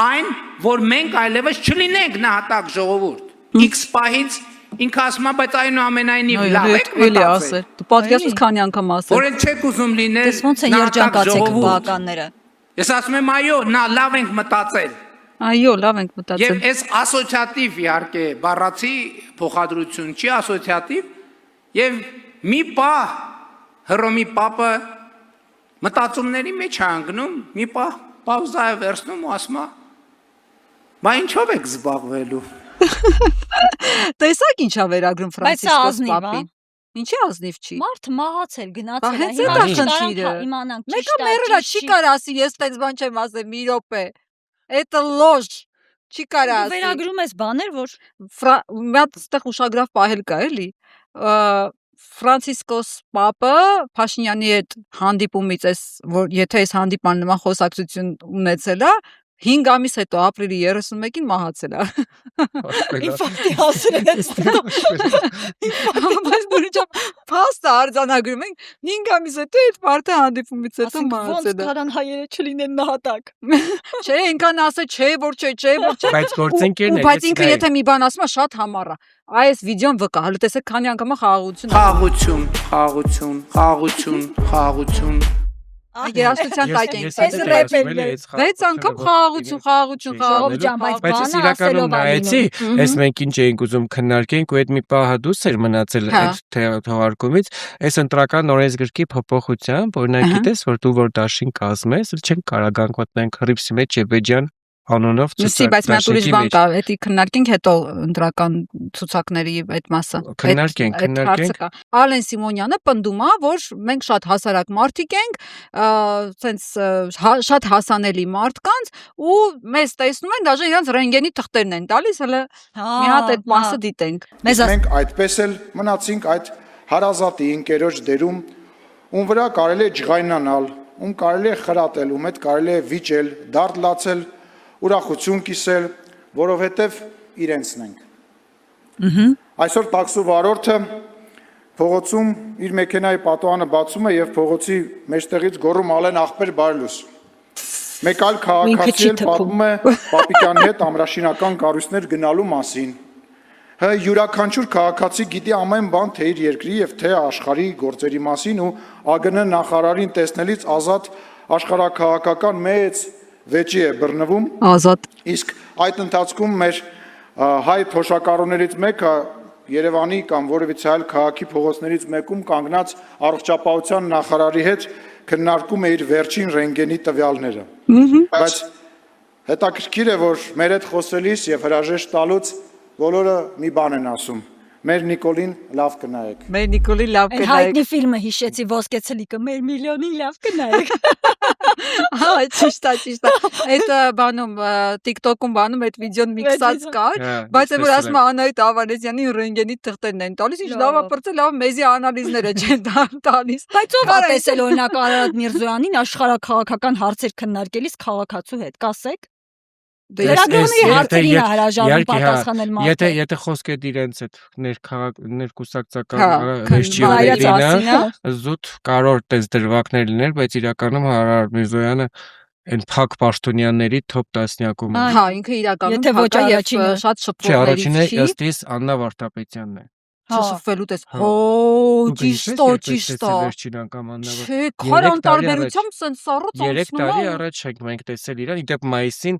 այն, որ մենք այլևս չլինենք նահատակ ժողովուրդ։ X պահից ինքը ասում է, բայց այնուամենայնիվ լավ եք մտածել։ Դու պատկերացնում ես քանի անգամ ասել։ Որ չեք ուզում լինել։ Դες ոնց են երջանկացեք բականները։ Ես ասում եմ, այո, լավ ենք մտածել։ Այո, լավ ենք մտածել։ Եվ այս ասոցիատիվ իհարկե բառացի փոխադրություն չի ասոցիատիվ եւ մի պահ Հռոմի պապը մտածումների մեջ է ընկնում, մի պահ պաուզա է վերցնում ու ասում է. «Բա ինչով եք զբաղվելու»։ Տեսակ ինչա վերագրում Ֆրանցիսկոս պապին։ Ինչի ազնիվ չի։ Մարդ մահացել գնացել է։ Հենց այդ է խնդիրը։ Մեկը մեռել է, չի կարող ասի ես տենց բան չեմ ասել, մի րոպե։ Это ложь։ Չի կարող ասի։ Վերագրում ես բաներ, որ մի հատ այդտեղ ուշագրավ պահել կա, էլի։ Ֆրանցիսկոս պապը Փաշինյանի հետ հանդիպումից էս, որ եթե այս հանդիպան նման խոսակցություն ունեցել է, 5 ամիս հետո ապրիլի 31-ին մահացել է։ Ինֆարկտի հասել է։ Բայց դուրս փաստը արձանագրում ենք 5 ամիս հետո այդ մարդը հանդիպումից հետո մահացել է։ Ոնց կարան հայերը չլինեն նահատակ։ Չէ, ինքան ասել, չէ, որ չէ։ Բայց գործընկերն է։ Բայց ինքը եթե մի բան ասում է, շատ համառ է։ Այս վիդեոն վկա, հələ տեսեք քանի անգամ խաղաղություն։ Խաղաղություն։ երաժշտության տակ ենք։ 6 անգամ խաղաղություն։ Բայց ես իրականում նայեցի, այս մենք ինչ էինք ուզում քննարկենք ու այդ մի պահը դուրս էր մնացել այդ թողարկումից, այս ընտրական օրենսգրքի փոփոխությամբ, օրինակ գիտես, որ դու որ դաշին կազմես, չեն կարող գանքոտնենք հրիփսի մեջ Ջեբեջան անունով ցուցակ։ Բայց մենք ուրիշ բան կա, էդի քննարկենք հետո ընտրական ցուցակների այդ մասը։ Քննարկենք։ Ալեն Սիմոնյանը պնդում է, որ մենք շատ հասարակ մարդիկ ենք, սենց շատ հասանելի մարդկանց ու մեզ տեսնում են, դաժե իրանց ռենտգենի թղթերն են տալիս, հələ մի հատ այդ մասը դիտենք։ Մենք այդպես էլ մնացինք այդ հարազատի ընկերոջ դերում, ում վրա կարելի է ջղայնանալ, ում կարելի է խրատել, ում հետ կարելի է վիճել, դարդ լացել, ուրախություն կիսել, որովհետև իրենցն ենք։ Այսօր տաքսու վարորդը փողոցում իր մեքենայի պատուհանը բացում է եւ փողոցի մեջտեղից գոռում ալեն ախպեր բարելուս։ Մեկ այլ քաղաքացի պատմում է Պապիկյանի հետ ամրաշինական կառույցներ գնալու մասին։ Յուրաքանչյուր քաղաքացի գիտի ամեն բան թե իր երկրի եւ թե աշխարհի գործերի մասին ու ԱԳՆ նախարարին տեսնելից ազատ աշխարհակաղակական մեծ վեճի է բռնվում ազատ։ Իսկ այդ ընթացքում մեր հայ թոշակառուներից մեկը Երևանի կամ որևիցե այլ քաղաքի փողոցներից մեկում կանգնած առողջապահության նախարարի հետ քննարկում է իր վերջին ռենտգենի տվյալները։ Բայց հետաքրքիր է, որ մեր հետ խոսելիս եւ հրաժեշտ տալուց բոլորը մի բան են ասում. մեր Նիկոլին լավ կնայեք։ Մեր Նիկոլին լավ կնայեք։ Հայտնի ֆիլմը հիշեցի ոսկե ցլիկը, մեր միլիոնին լավ կնայեք։ Հա, ճիշտ է։ Այդ բանում TikTok-ում բանում այդ վիդեոն միքսած կար, բայց որ ասում Անահիտ Ավանեսյանի ռենտգենի թղթերն են տալիս, ինչ լավ է պրծել, լավ մեզի անալիզները չեն տալիս։ Բայց ով է տեսել օրինակ Արարատ Միրզոյանին աշխարհակաղակական հարցեր քննարկելիս քաղաքացու հետ, կասեք։ Լրագրողների հարցերին է հրաժարվում պատասխանել մարդը։ Եթե խոսք է իրենց այդ ներկուսակցական ռեժիմերինը, զուտ կարող տես դրվագներ լինել, բայց իրականում Արարատ Միրզոյանը այն փակ պաշտոնյաների top 10-ում է։ Հա, ինքը իրականում եթե ոչ առաջինը շատ շփոթներից չի։ Առաջինը ըստ իս Աննա Վարդապետյանն է։ Չշփվելու տես։ Հո, ճիշտ է։ Չէ, քարան տարբերությամբ սենց սառոց անցնում է։ 3 տարի առաջ ենք մենք տեսել իրան, իդեպ մայիսին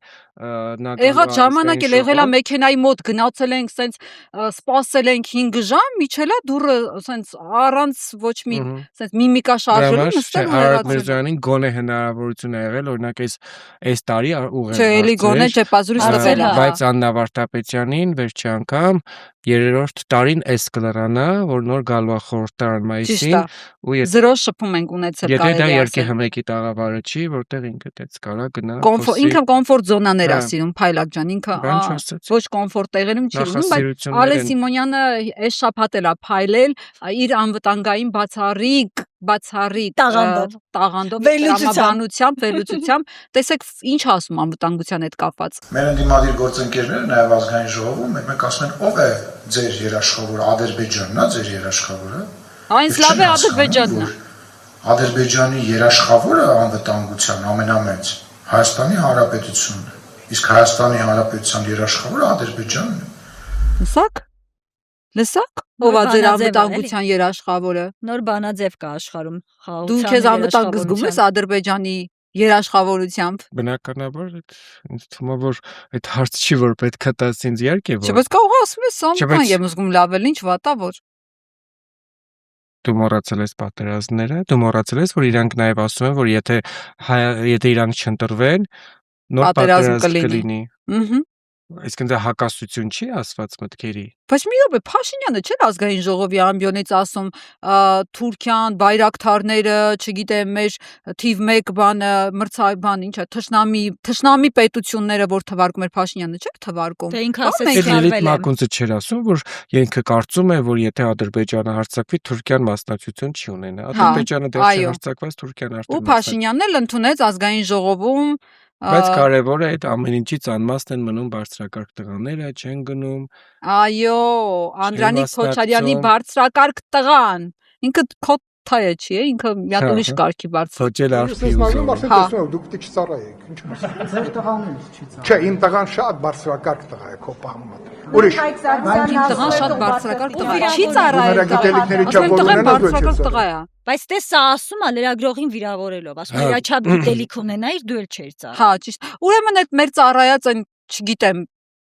նա եղած ժամանակ էլ եղել է մեքենայի մոտ գնացել ենք, սենց սպասել ենք 5 ժամ, միջելա դուրը սենց առանց ոչ մի սենց միմիկա շարժելու նստել ու Արարատ Միրզոյանին գոնե հնարավորություն է եղել, օրինակ այս տարի ուղղել։ Չէ, էլի գոնե ճեպազրույց տվել է։ Բայց Աննա Վարդապետյանին վերջի անգամ երրորդ տարին էս կլրանա, որ նոր գալու է խորհրդարան մայիսին ու զրո շփում ենք ունեցել եթե դա երկի հմեկի տաղավարը չի, որտեղ ինքը դից կարա գնա։ Ինքը կոմֆորտ զոնաներ է սիրում, Փայլակ ջան, ինքը ոչ կոմֆորտ տեղերում չի լինում, բայց Ալեն Սիմոնյանը այս շաբաթ էլ է փայլել իր անվտանգային բացառիկ տաղանդով վերլուծությամբ տեսեք ինչ ասում անվտանգության հետ կապված։ Մեր ընդդիմադիր գործընկերները նաև ազգային ժողովում մենք ասում են ով է ձեր երաշխավորը, Ադրբեջանն է ձեր երաշխավորը։ Այնց լավ է Ադրբեջանն է։ Ադրբեջանի երաշխավորը անվտանգության ամենամեծ Հայաստանի Հանրապետությունն է։ Իսկ Հայաստանի Հանրապետության երաշխավորը Ադրբեջանն է։ Լսակ։ Ով է ձեր անվտանգության երաշխավորը։ Նոր բանաձև կա աշխարհում խաղաղության։ Դու քեզ անվտանգ զգում ես Ադրբեջանի երաշխավորությամբ։ Բնականաբար ինձ թվում է որ այդ հարց չի որ պետք է տաս ինձ իհարկե որ։ Չէ, բայց կարող ասում ես սա բան եմ զգում լավ էլ ինչ վատա որ։ Դու մոռացել ես պատերազմները, դու մոռացել ես որ իրանք նաև ասում են որ եթե իրանք չընտրվեն նոր պատերազմ կլինի։ Այսինքն դա հակասություն չի ասված մտքերի։ Բայց մի րոպե Փաշինյանը չէ ազգային ժողովի ամբիոնից ասում Թուրքիան, բայրակթարները, չգիտեմ, մեր թիվ 1 բանը, մրցայբան, ինչ է, թշնամի պետությունները, որ թվարկում էր Փաշինյանը, չէ՞ թվարկում։ Դե ինքը ասեց Լիլիթ Մակունցը չէր ասում, որ ինքը կարծում է, որ եթե Ադրբեջանը հարձակվի, Թուրքիան մասնակցություն չի ունենա։ Ադրբեջանը դեռ չի հարձակված, Թուրքիան արդեն։ Ու Փաշինյանն էլ ընդունեց ազգային ժողովում Բայց կարևորը այդ ամեն ինչից անմաստ են մնում բարձրակարգ տղաները, չեն գնում։ Այո, Անդրանիկ Քոչարյանի բարձրակարգ տղան։ Ինքը քո թայը չի, ինքը մի հատ ուրիշ կարգի բարձր։ Քոչել արխի ուզում։ Դուք պիտի չծառայեք, ինչ։ Ձեր տղան չի ծառայ։ Չէ, իմ տղան շատ բարձրակարգ տղա է, քո պահմատ։ Ուրիշ։ Տղան շատ բարձրակարգ տղա է։ Չի Նրա գիտելիքների չափ որ տղան ունենա դու բարձրակարգ ես։ տղա է։ Բայց դե սա ասում է լրագրողին վիրավորելով, ասում է իրա չափ գիտելիք ունենայիր, դու էլ չեր ծառա։ Հա, ճիշտ։ Ուրեմն այդ մեր ծառայած այն, չգիտեմ,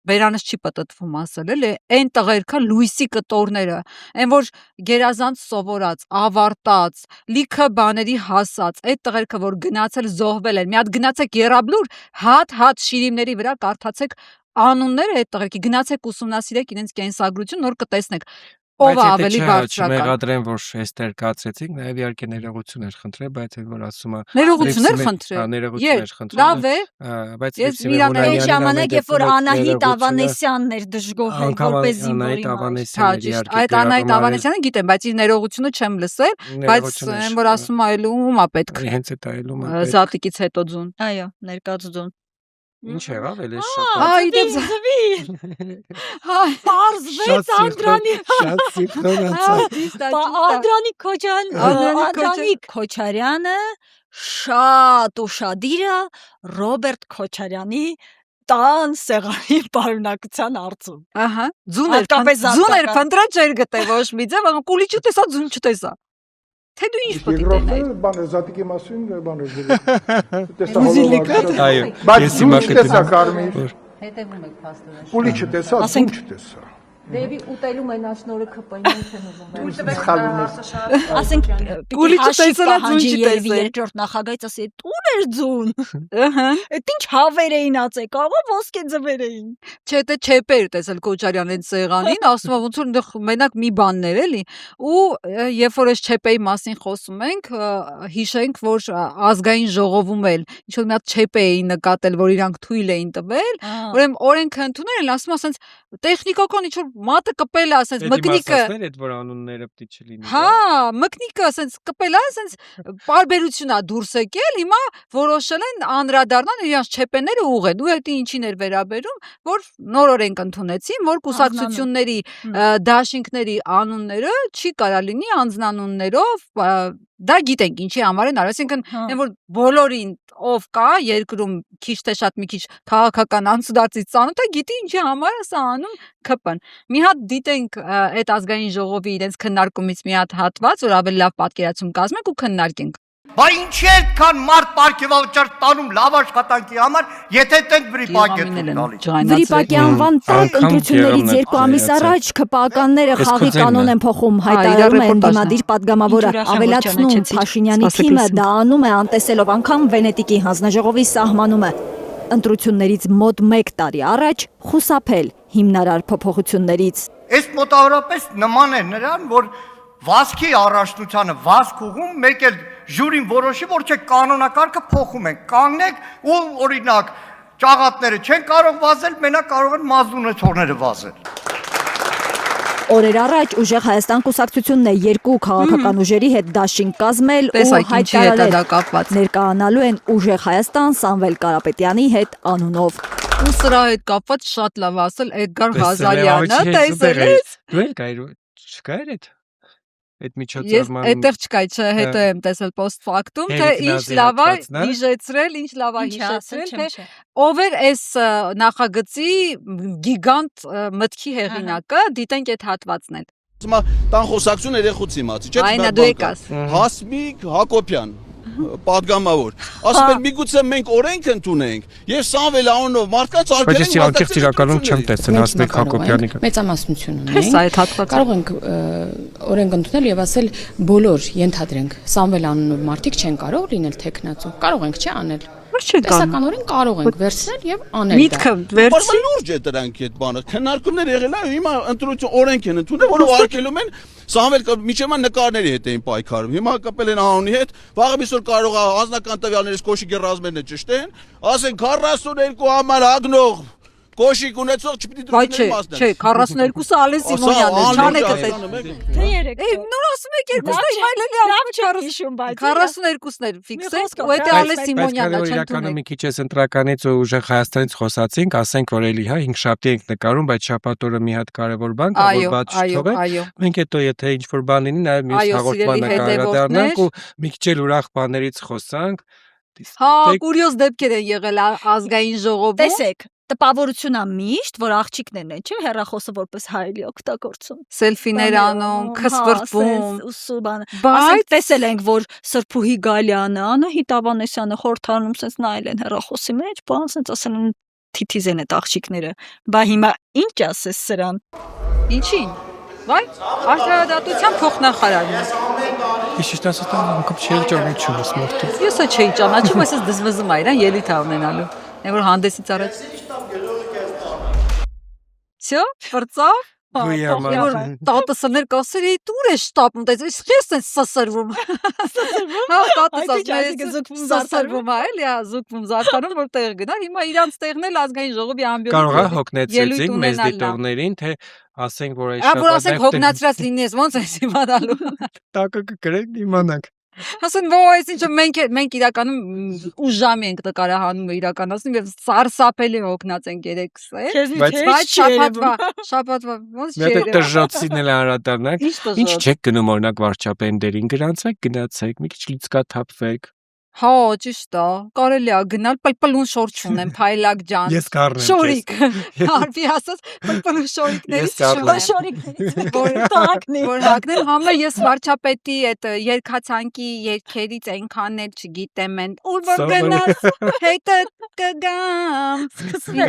բերանս չի պատտվում ասել, էլի, այն տղերքը լույսի կտորները, այն որ գերազանց սովորած, ավարտած, լիքը բաների հասած, այդ տղերքը որ գնացել զոհվել են, մի հատ գնացեք Եռաբլուր, հատ շիրիմների վրա կարդացեք անունները այդ տղերքի, գնացեք ուսումնասիրեք իրենց կենսագրություն, նոր կտեսնեք։ Ով ավելի բարձրական։ Չմեղադրեմ, որ էստեր կացրեցինք, նաև իհարկե ներողություն էր խնդրել, բայց այն որ ասում է ներողություն էր խնդրել։ ներողություն էր խնդրել։ Լավ է։ Բայց Այն ժամանակ, երբ որ Անահիտ Ավանեսյանն էր դժգոհել, որպես զինվորի մայր։ Այդ Անահիտ Ավանեսյանը գիտեմ, բայց իր ներողությունը չեմ լսել, բայց այն որ ասում է ում է պետք։ Հենց այդ այլում է պետք։ Զատիկից հետո ձուն։ Այո, ներկած ձուն։ Ինչ եղավ, էլի շատ։ Այ Պարզվեց Անդրանիկ Անդրանիկ Քոչարյանը շատ ուշադիր է Ռոբերտ Քոչարյանի տան սեղանի պարունակության արծում։ Ահա, ձուն էր փնտրել չէր գտե ոչ մի ձև, կուլիչ տեսա, ձուն չտեսա։ Թե դու ինչ պետք է տենայ։ Բանը զատիկի մասին բանը տեսա։ Ուզիլիկը։ Այո, բայց դու տեսա Կարմիր։ Հետևում եք փաստորեն։ Կուլիչը տեսա, ձուն չտեսա։ Դեվի ուտելու մենաշնորը քպային չեն ուզում։ Ասենք Կուլիչը տեսելա ձուն չտեսել։ Երկրորդ նախագահից ասի տուն էր ձուն։ Ահա։ Այդ ինչ հավեր էին ածե, կաղա ոսկե ձվեր էին։ Չէ, դե չեպեր տեսել Քոչարյանին սեղանին, ասում եմ ոնց որ այնտեղ մենակ մի բաններ էլի։ Ու երբ որ այս չեպեի մասին խոսում ենք, հիշենք, որ ազգային ժողովում էլ ինչ որ մի հատ չեպե էին նկատել, որ իրանք թույլ էին տվել, ուրեմն օրենքը ընդունել են, ասում ասենց տեխնիկական ինչ որ մատը կպել է, ասենց մկնիկը։ Այդ որ անունները պիտի չլինի։ Հա, մկնիկը ասենց կպել է, ասենց բարբերությունա դուրս եկել, հիմա որոշել են անդրադառնալ իրենց չեպեները ուղղեն։ Ու դա ինչին էր վերաբերում, որ նոր օրենք ընդունեցին, որ կուսակցությունների դաշինքների անունները չի կարա լինի անձնանուններով, դա գիտենք ինչի համար են արել, այսինքն այն որ բոլորին ով կա երկրում քիչ թե շատ մի քիչ քաղաքական անցուդարձից ծանոթ է, գիտի ինչի համար է սա անում ԿՊ-ն։ Մի հատ դիտենք այդ ազգային ժողովի իրենց քննարկումից մի հատ հատված, որ ավելի լավ պատկերացում կազմենք ու քննարկենք։ Բա ինչի այդքան մարդ պարգևաճար տանում լավ աշխատանքի համար, եթե տենք վրիպակ է տալիս։ Վրիպակի անվան տանք ընտրություններից 2 ամիս առաջ ԿՊԱ-ականները խաղի կանոն են փոխում, հայտարարում է ընդդիմադիր պատգամավորը, ավելացնում Փաշինյանի թիմը դա անում է անտեսելով անգամ Վենետիկի հանձնաժողովի սահմանումը։ Ընտրություններից մոտ 1 տարի առաջ խուսափել հիմնարար փոփոխություններից։ Այս մոտավորապես նման է նրան, որ վազքի առաջնությանը վազք ուղում, մեկ էլ ժյուրին որոշի, որ չէ կանոնակարգը փոխում են, կանգնեք ու օրինակ ճաղատները չեն կարող վազել, մենակ կարող են մազդունեցողները վազել։ Օրեր առաջ ուժեղ Հայաստան կուսակցությունն է 2 քաղաքական ուժերի հետ դաշինք կազմել ու հայտարարել ներկայանալու են ուժեղ Հայաստան Սամվել Կարապետյանի հետ անունով։ Ու սրա հետ կապված շատ լավ ասել Էդգար Ղազարյանը, տեսել։ Դու եք այր չկայր այդ Ես միջոցառման այդտեղ չկայ, չէ, հետո եմ տեսել post factum, թե ինչ լավ է հիշեցրել, ինչ լավ է հիշեցրել, թե ով էր այս նախագծի գիգանտ մտքի հեղինակը, դիտենք այդ հատվածն էլ։ Հիմա տան խոսակցություն երեխուց իմացի, չէ՞։ Այնա դու եկաս։ Հասմիկ Հակոբյան պատգամավոր ասում են միգուցե մենք օրենք ընդունենք եւ Սամվել անունով մարդկանց Բայց ես անկեղծ իրականում չեմ տեսել Հասմիկ Հակոբյանի մեծամասնություն ունենք կարող ենք օրենք ընդունել եւ ասել բոլոր ենթադրենք Սամվել անունով մարդիկ չեն կարող լինել տեխնացու կարող ենք չի անել տեսականորեն կարող ենք վերցնել եւ անել դա միտքը վերցի լուրջ է դրանք այդ բանը քննարկումներ եղել է հիմա ընտրություն օրենք են ընդունել որով արկելում են Սամվել միջեմա նկարների հետ էին պայքարում հիմա կապել են անունի հետ վաղը այսօր կարող է անձնական տվյալներից կոշիկի ռազմերն ճշտեն ասեն 42 համար ագնող Կոշիկ ունեցող չպիտի դրել մասն։ Չէ, 42-ը Ալեն Սիմոնյանն է, չանեք Թե 3։ Նոր ասում եք 2-ը այլելի ասում հիշում, բայց 42-ն էր ֆիքսենք, ու դա Ալեն Սիմոնյանն է, իրականում մի քիչ էս ընտրականից ու ուժեղ Հայաստանից խոսացինք, ասենք որ էլի հա 5 շաբթի ենք նկարում, բայց շաբաթօրը մի հատ կարևոր բան կա, որ բաց չթողենք։ Մենք հետո եթե ինչ որ բան լինի, նաև մյուս հաղորդմանը կհանդիպենք ու մի քիչ էլ ուրախ բաներից խոսանք։ Հա, կուրիոզ դեպքեր են եղել ազգային ժողովում։ Տեսեք, տպավորությունա միշտ, որ աղջիկներն են, չէ՞, հեռախոսը որպես հայելի օգտագործում։ Սելֆիներ անում, քսվրտվում, ուսուբան։ Բայց տեսել ենք, որ Սրփուհի Գալյանը, Անահիտ Ավանեսյանը խորհրդանում sense նայել են հեռախոսի մեջ, բան sense ասել են թիթիզ են այդ աղջիկները։ Բա հիմա ինչ ասես սրան։ Ինչին։ Վայ, արդարադատության փոխնախարարն է։ Իշիշտ ասած անկապ չէի ճանաչում ես մարդու։ Ես չէի ճանաչում, այսպես դզվզում ա իրան ելույթ ունենալու։ Որ հանդեսից առաջ։ Всё, ֆրծավ։ Տատասներ կասել էի դուր է շտապում, դες ես են սսրվում։ Հա, տատասները սսրվում ա, էլի, զուգվում զարթանում որ տեղ գնան, հիմա իրանց տեղն էլ ազգային ժողովի ամբիոնի։ Կարող է հոգնեցրեցինք մեզ դիտողներին, թե ասենք որ այս շաբաթ։ Որ ասենք հոգնացրած լինես, ոնց է իմանալու։ Տակը կգրենք իմանանք։ Ասեն ոյս ինչը մենք իրականում ուժամի ենք նկարահանումը իրականացնում եւ սարսափելի հոգնած ենք երեքս, բայց շաբաթվա ոնց չէ։ Մենք դժոխցին էլ անդրադառնանք։ Ինչ չեք գնում օրինակ վարչապետերին գրանցեք, գնացեք, մի քիչ լիցկաթափվեք։ Հա, ճիշտ է։ Կարելի է գնալ պլպլուն շորջ ունեմ, Փայլակ ջան։ Ես կառնեմ։ Շորիկ։ Հարբի ասած պլպլուն շորիկներից շորիկներից որ հագնել համը ես վարչապետի այդ երկացանկի երկերից այնքան էլ չգիտեմ են։ Ուր որ գնաս հետը կգամ։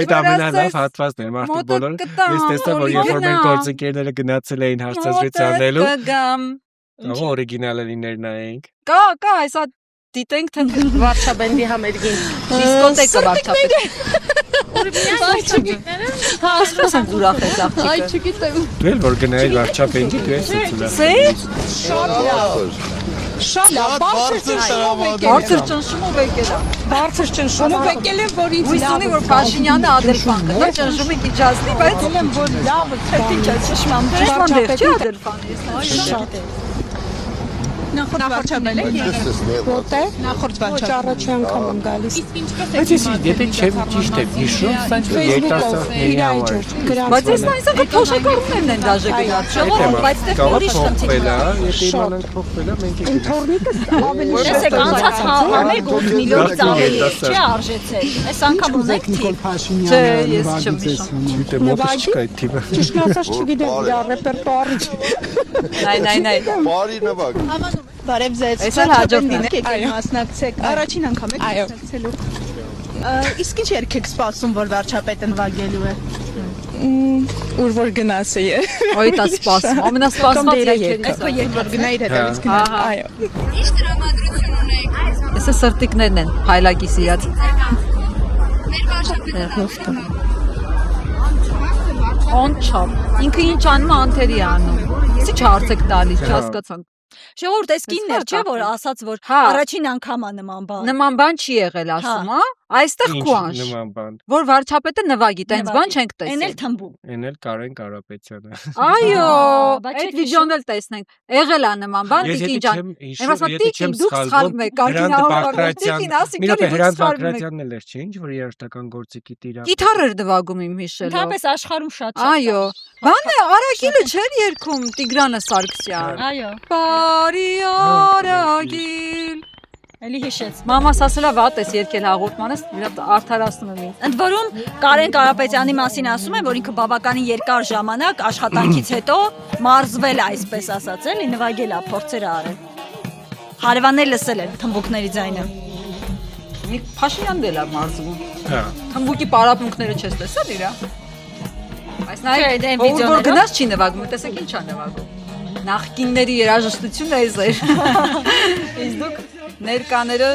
Այդ ամենալավ հատվածն է մարդու բոլորը։ Ես տեսա որ երբ որ մենք գործընկերները գնացել էին հարցազրույցանելու։ Կգամ։ Օրիգինալը լիներ նայենք։ Կա, այսա դիտենք թե վարչապետի համերգին դիսկոտեկը վարչապետ։ Հա, ասես են ուրախ է աղջիկը։ Այ չգիտեմ։ Դու էլ որ գնայիր վարչապետի դու ես ուրախ։ Շատ լավ, բարձր ճնշումով եկել է։ Բարձր ճնշումով եկել է, որ ինձ լավ որ Փաշինյանը Ադելֆան կա, ճնշումը իջացնի, բայց ելեմ որ լավ թեթի չէ ճշմամ դեր չի Ադելֆանը, ես շատ է։ Նախորդ վարչապետն է որտե՞ղ նախորդ վարչապետը առաջի անգամ եմ գալիս բայց ես եթե չեմ ճիշտ եմ հիշում սանց երիտասարդների համար բայց ես այսինքն թոշակառուներն են դաժե գնաց ժողով բայց դեռ ուրիշ խնդիր կա եթե իմանանք փոխվելա մենք ենք ինթորնիկը ավելի տեսեք անցած համերգ միլիոնից ավելի չի արժեցել այս անգամ ունեք թիվ չէ ես չեմ հիշում գիտեմ ոտս չկա այդ թիվը ճիշտ ասած չգիտեմ դա ռեպերտուարի նայ բարի նվակ Բարև ձեզ։ Այսօր հաջորդին եք մասնակցեք։ Առաջին անգամ եք մասնակցելու։ Իսկ ինչ երգ եք սպասում, որ վարչապետը նվագելու է։ Ուր որ գնաս է։ Ոյ դա սպասում։ Ամենասպասված երգը։ Այսօր երբ որ գնայր հետևից գնալ։ Այո։ Ինչ տրամադրություն ունեք։ Էսը սրտիկներն են, Փայլակի սիրած։ Մեր վարչապետը։ Անչափ։ Ինքը ինչ անում անթերի անում։ Ինչ հարցեք տալիս, չհասկացանք։ Ժողովուրդ էս կիններ չէ որ ասաց որ առաջին անգամ է նման բան։ Նման բան չի եղել ասում, հա։ Այստեղ քուանշ։ Նման բան։ Որ վարչապետը նվագի, տենց բան չենք տեսել։ Էն էլ թմբում։ Էն էլ Կարեն Կարապետյանը։ Այո, այդ վիդեոն էլ տեսնենք։ Եղել է նման բան, Տիկին ջան։ Եմ ասա Տիկին դուք սխալվում եք, Կարինա Հովհաննիսյանը ասի գիտի Հրանտ Բակրատյանն էլ էր, չէ՞, ինչ որ երաժշտական գործիքի տիրա։ Գիտար էր նվագում իմ հիշելով։ Ընդհանրապես աշխարհում շատ։ Այո։ Բան է, Արագիլը չէր երգում Տիգրանը Սարգսյան։ Այո։ Բարի Արագիլ։ Էլի հիշեց։ Մամաս ասելա վատ ես երկել հաղորդմանս, արդարացնում եմ ինձ։ Ընդ որում Կարեն Կարապետյանի մասին ասում են, որ ինքը բավականին երկար ժամանակ աշխատանքից հետո մարզվել է, այսպես ասած, էլի նվագել է, փորձեր արել։ Հարևաններ լսել են թմբուկների ձայնը։ Փաշինյանն էլ է մարզվում։ Հա։ Թմբուկի պարապմունքները չես տեսել իրա։ Այս նայեք, որ գնաց չի նվագում, տեսեք ինչ է նվագում։ Նախկինների երաժշտությունը էս էր։ Իսկ դուք ներկաները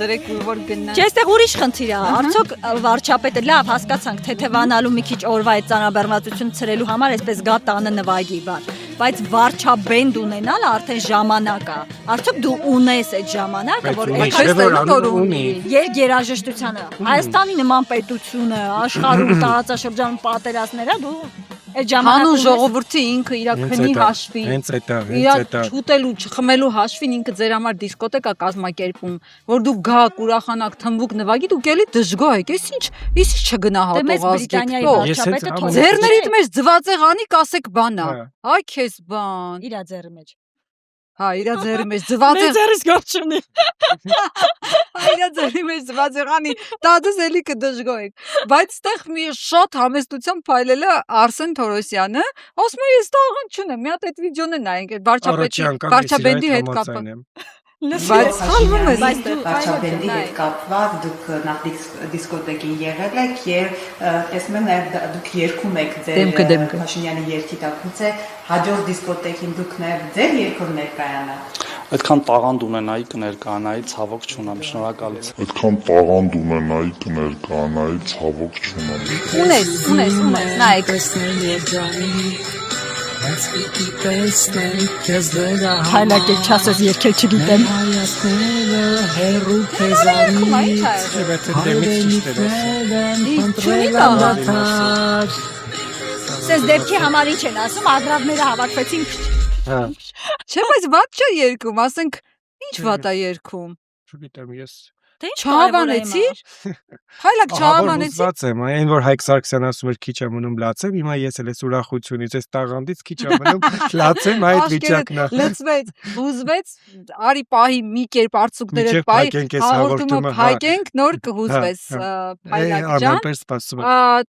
դրեք որ գնան։ Չէ, այստեղ ուրիշ խնդիր է։ Արդյոք վարչապետը լավ հասկացանք թեթևանալու մի քիչ օրվա այդ ծանրաբեռնվածություն ցրելու համար այսպես գա տանը նվագի բան, բայց վարչաբենդ ունենալ արդեն ժամանակ է։ Արդյոք դու ունես այդ ժամանակը, որ այստեղ ունի երաժշտությանը։ Հայաստանի նման պետությունը, աշխարհում տարածաշրջանում պատերազմները դու Հանուն ժողովրդի ինքը իր քնի հաշվին, իր չուտելու, չխմելու հաշվին ինքը ձեր համար դիսկոտեկա կազմակերպում, որ դու գաք, ուրախանաք, թմբուկ նվագի, դուք էլի դժգոհ եք, ես ինչ չգնահատող ազգ։ Ձեռներիդ մեջ ձվածեղանի կասեք բանա, այ քեզ բան։ Իրա ձեռի մեջ։ Հա, իր ձեռի մեջ ձված է։ Մեր ձեռից գործ չունի։ Իր ձեռի մեջ ձված է, անի դադուս էլի կդժգոհեք։ Բայց այդտեղ մի շատ համեստությամբ փայլել է Արսեն Թորոսյանը, ասում է ես տաղան չունեմ, մի հատ այդ վիդեոն է նայենք, վարչապետի հետ կապված։ Բայց խալվում է, վարչապետի հետ կապված դուք նախ դիսկոտեկին եղել եք եւ տեսնում եմ նաեւ դուք երգում եք ձեր Փաշինյանի երգի տակից է հաջորդ դիսկոտեկին դուք նաեւ ձեր երգով ներկայանա։ Այդքան տաղանդ ունենայի կներկայանայի, ցավոք չունեմ, շնորհակալություն։ Այդքան տաղանդ ունենայի կներկայանայի, ցավոք չունեմ։ Ունես, նայեք։ Հայլակել չասես երկել չգիտեմ։ Սես դեպքի համար ինչ են ասում, ադրավները հավաքվեցին։ Չէ, բայց վատ չէ երկում, ասենք ինչ վատ է երկում։ Չգիտեմ, ես Չհավանեցիր։ Հայլակ չհավանեցիր։ Հուզված եմ, այն որ Հայկ Սարգսյան ասում էր քիչ եմ մնում լացեմ, հիմա ես էլ ես ուրախությունից, ես տաղանդից քիչ եմ մնում լացեմ, այդ վիճակն է։ Լծվեց, հուզվեց, արի պահի մի կերպ արցուկները պահի, հաղորդումը փակենք, նոր կհուզվես Հայլակ ջան։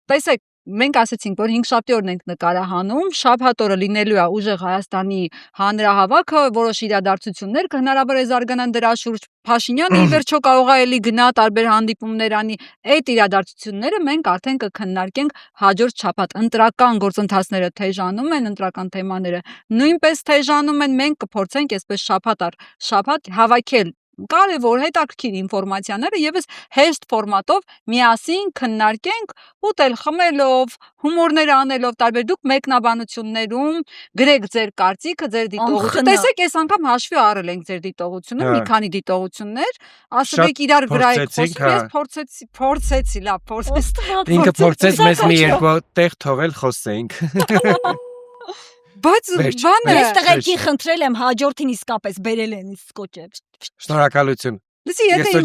Տեսեք, մենք ասացինք, որ 5 շաբթի օրն ենք նկարահանում, շաբաթ օրը լինելու է ուժեղ Հայաստանի հանրահավաքը, որոշ իրադարձություններ հնարավոր է զարգանան դրա շուրջ։ Փաշինյանը ի վերջո կարող է էլի գնա տարբեր հանդիպումներ անի, այդ իրադարձությունները մենք արդեն կքննարկենք հաջորդ շաբաթ։ Ընտրական գործընթացները թեժանում են, ընտրական թեմաները նույնպես թեժանում են, մենք կփորձենք այսպես շաբաթ առ շաբաթ հավաքել կարևոր հետաքրքիր ինֆորմացիաները եւ այս հեշտ ֆորմատով միասին քննարկենք, ուտել խմելով, հումորներ անելով, տարբեր դուք մեկնաբանություններում գրեք ձեր կարծիքը, ձեր դիտողությունը։ Տեսեք, այս անգամ հաշվի առել ենք ձեր դիտողությունը, մի քանի դիտողություններ, ասեք իրար վրա եք խոսում, ես փորձեցի, լավ, փորձեցի։ Ինքը փորձեց մեզ մի երկու տեղ թողել խոսենք։ Բայց բանը ես տղեկին խնդրել եմ հաջորդին իսկապես բերել են սկոչը։ Շնորհակալություն։ Լսի, եթե ես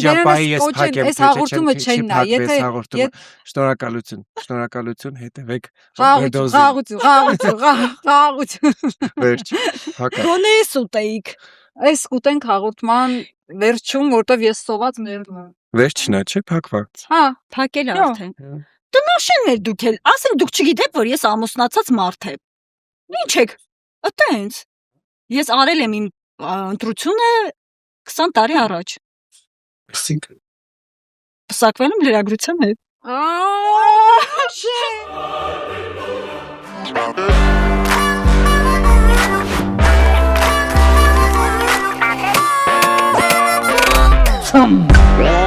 սկոչեն, այս հաղորդումը չեն նայ, եթե շնորհակալություն, հետևեք խաղաղություն։ Վերջ։ Հակա։ Գոնե էս ուտեիք։ Այս կուտենք հաղորդման վերջում, որտեվ ես սոված մերնում եմ։ Վերջն է, չէ՞, փակված։ Հա, փակել արդեն։ Տնաշեններ դուք էլ, ասեմ դուք չգիտեք, որ ես ամուսնացած մարդ եմ։ Ինչ եք, այտենց, ես արել եմ իմ ընտրությունը 20 տարի առաջ, պսակվել եմ լրագրության հետ։ Չէ։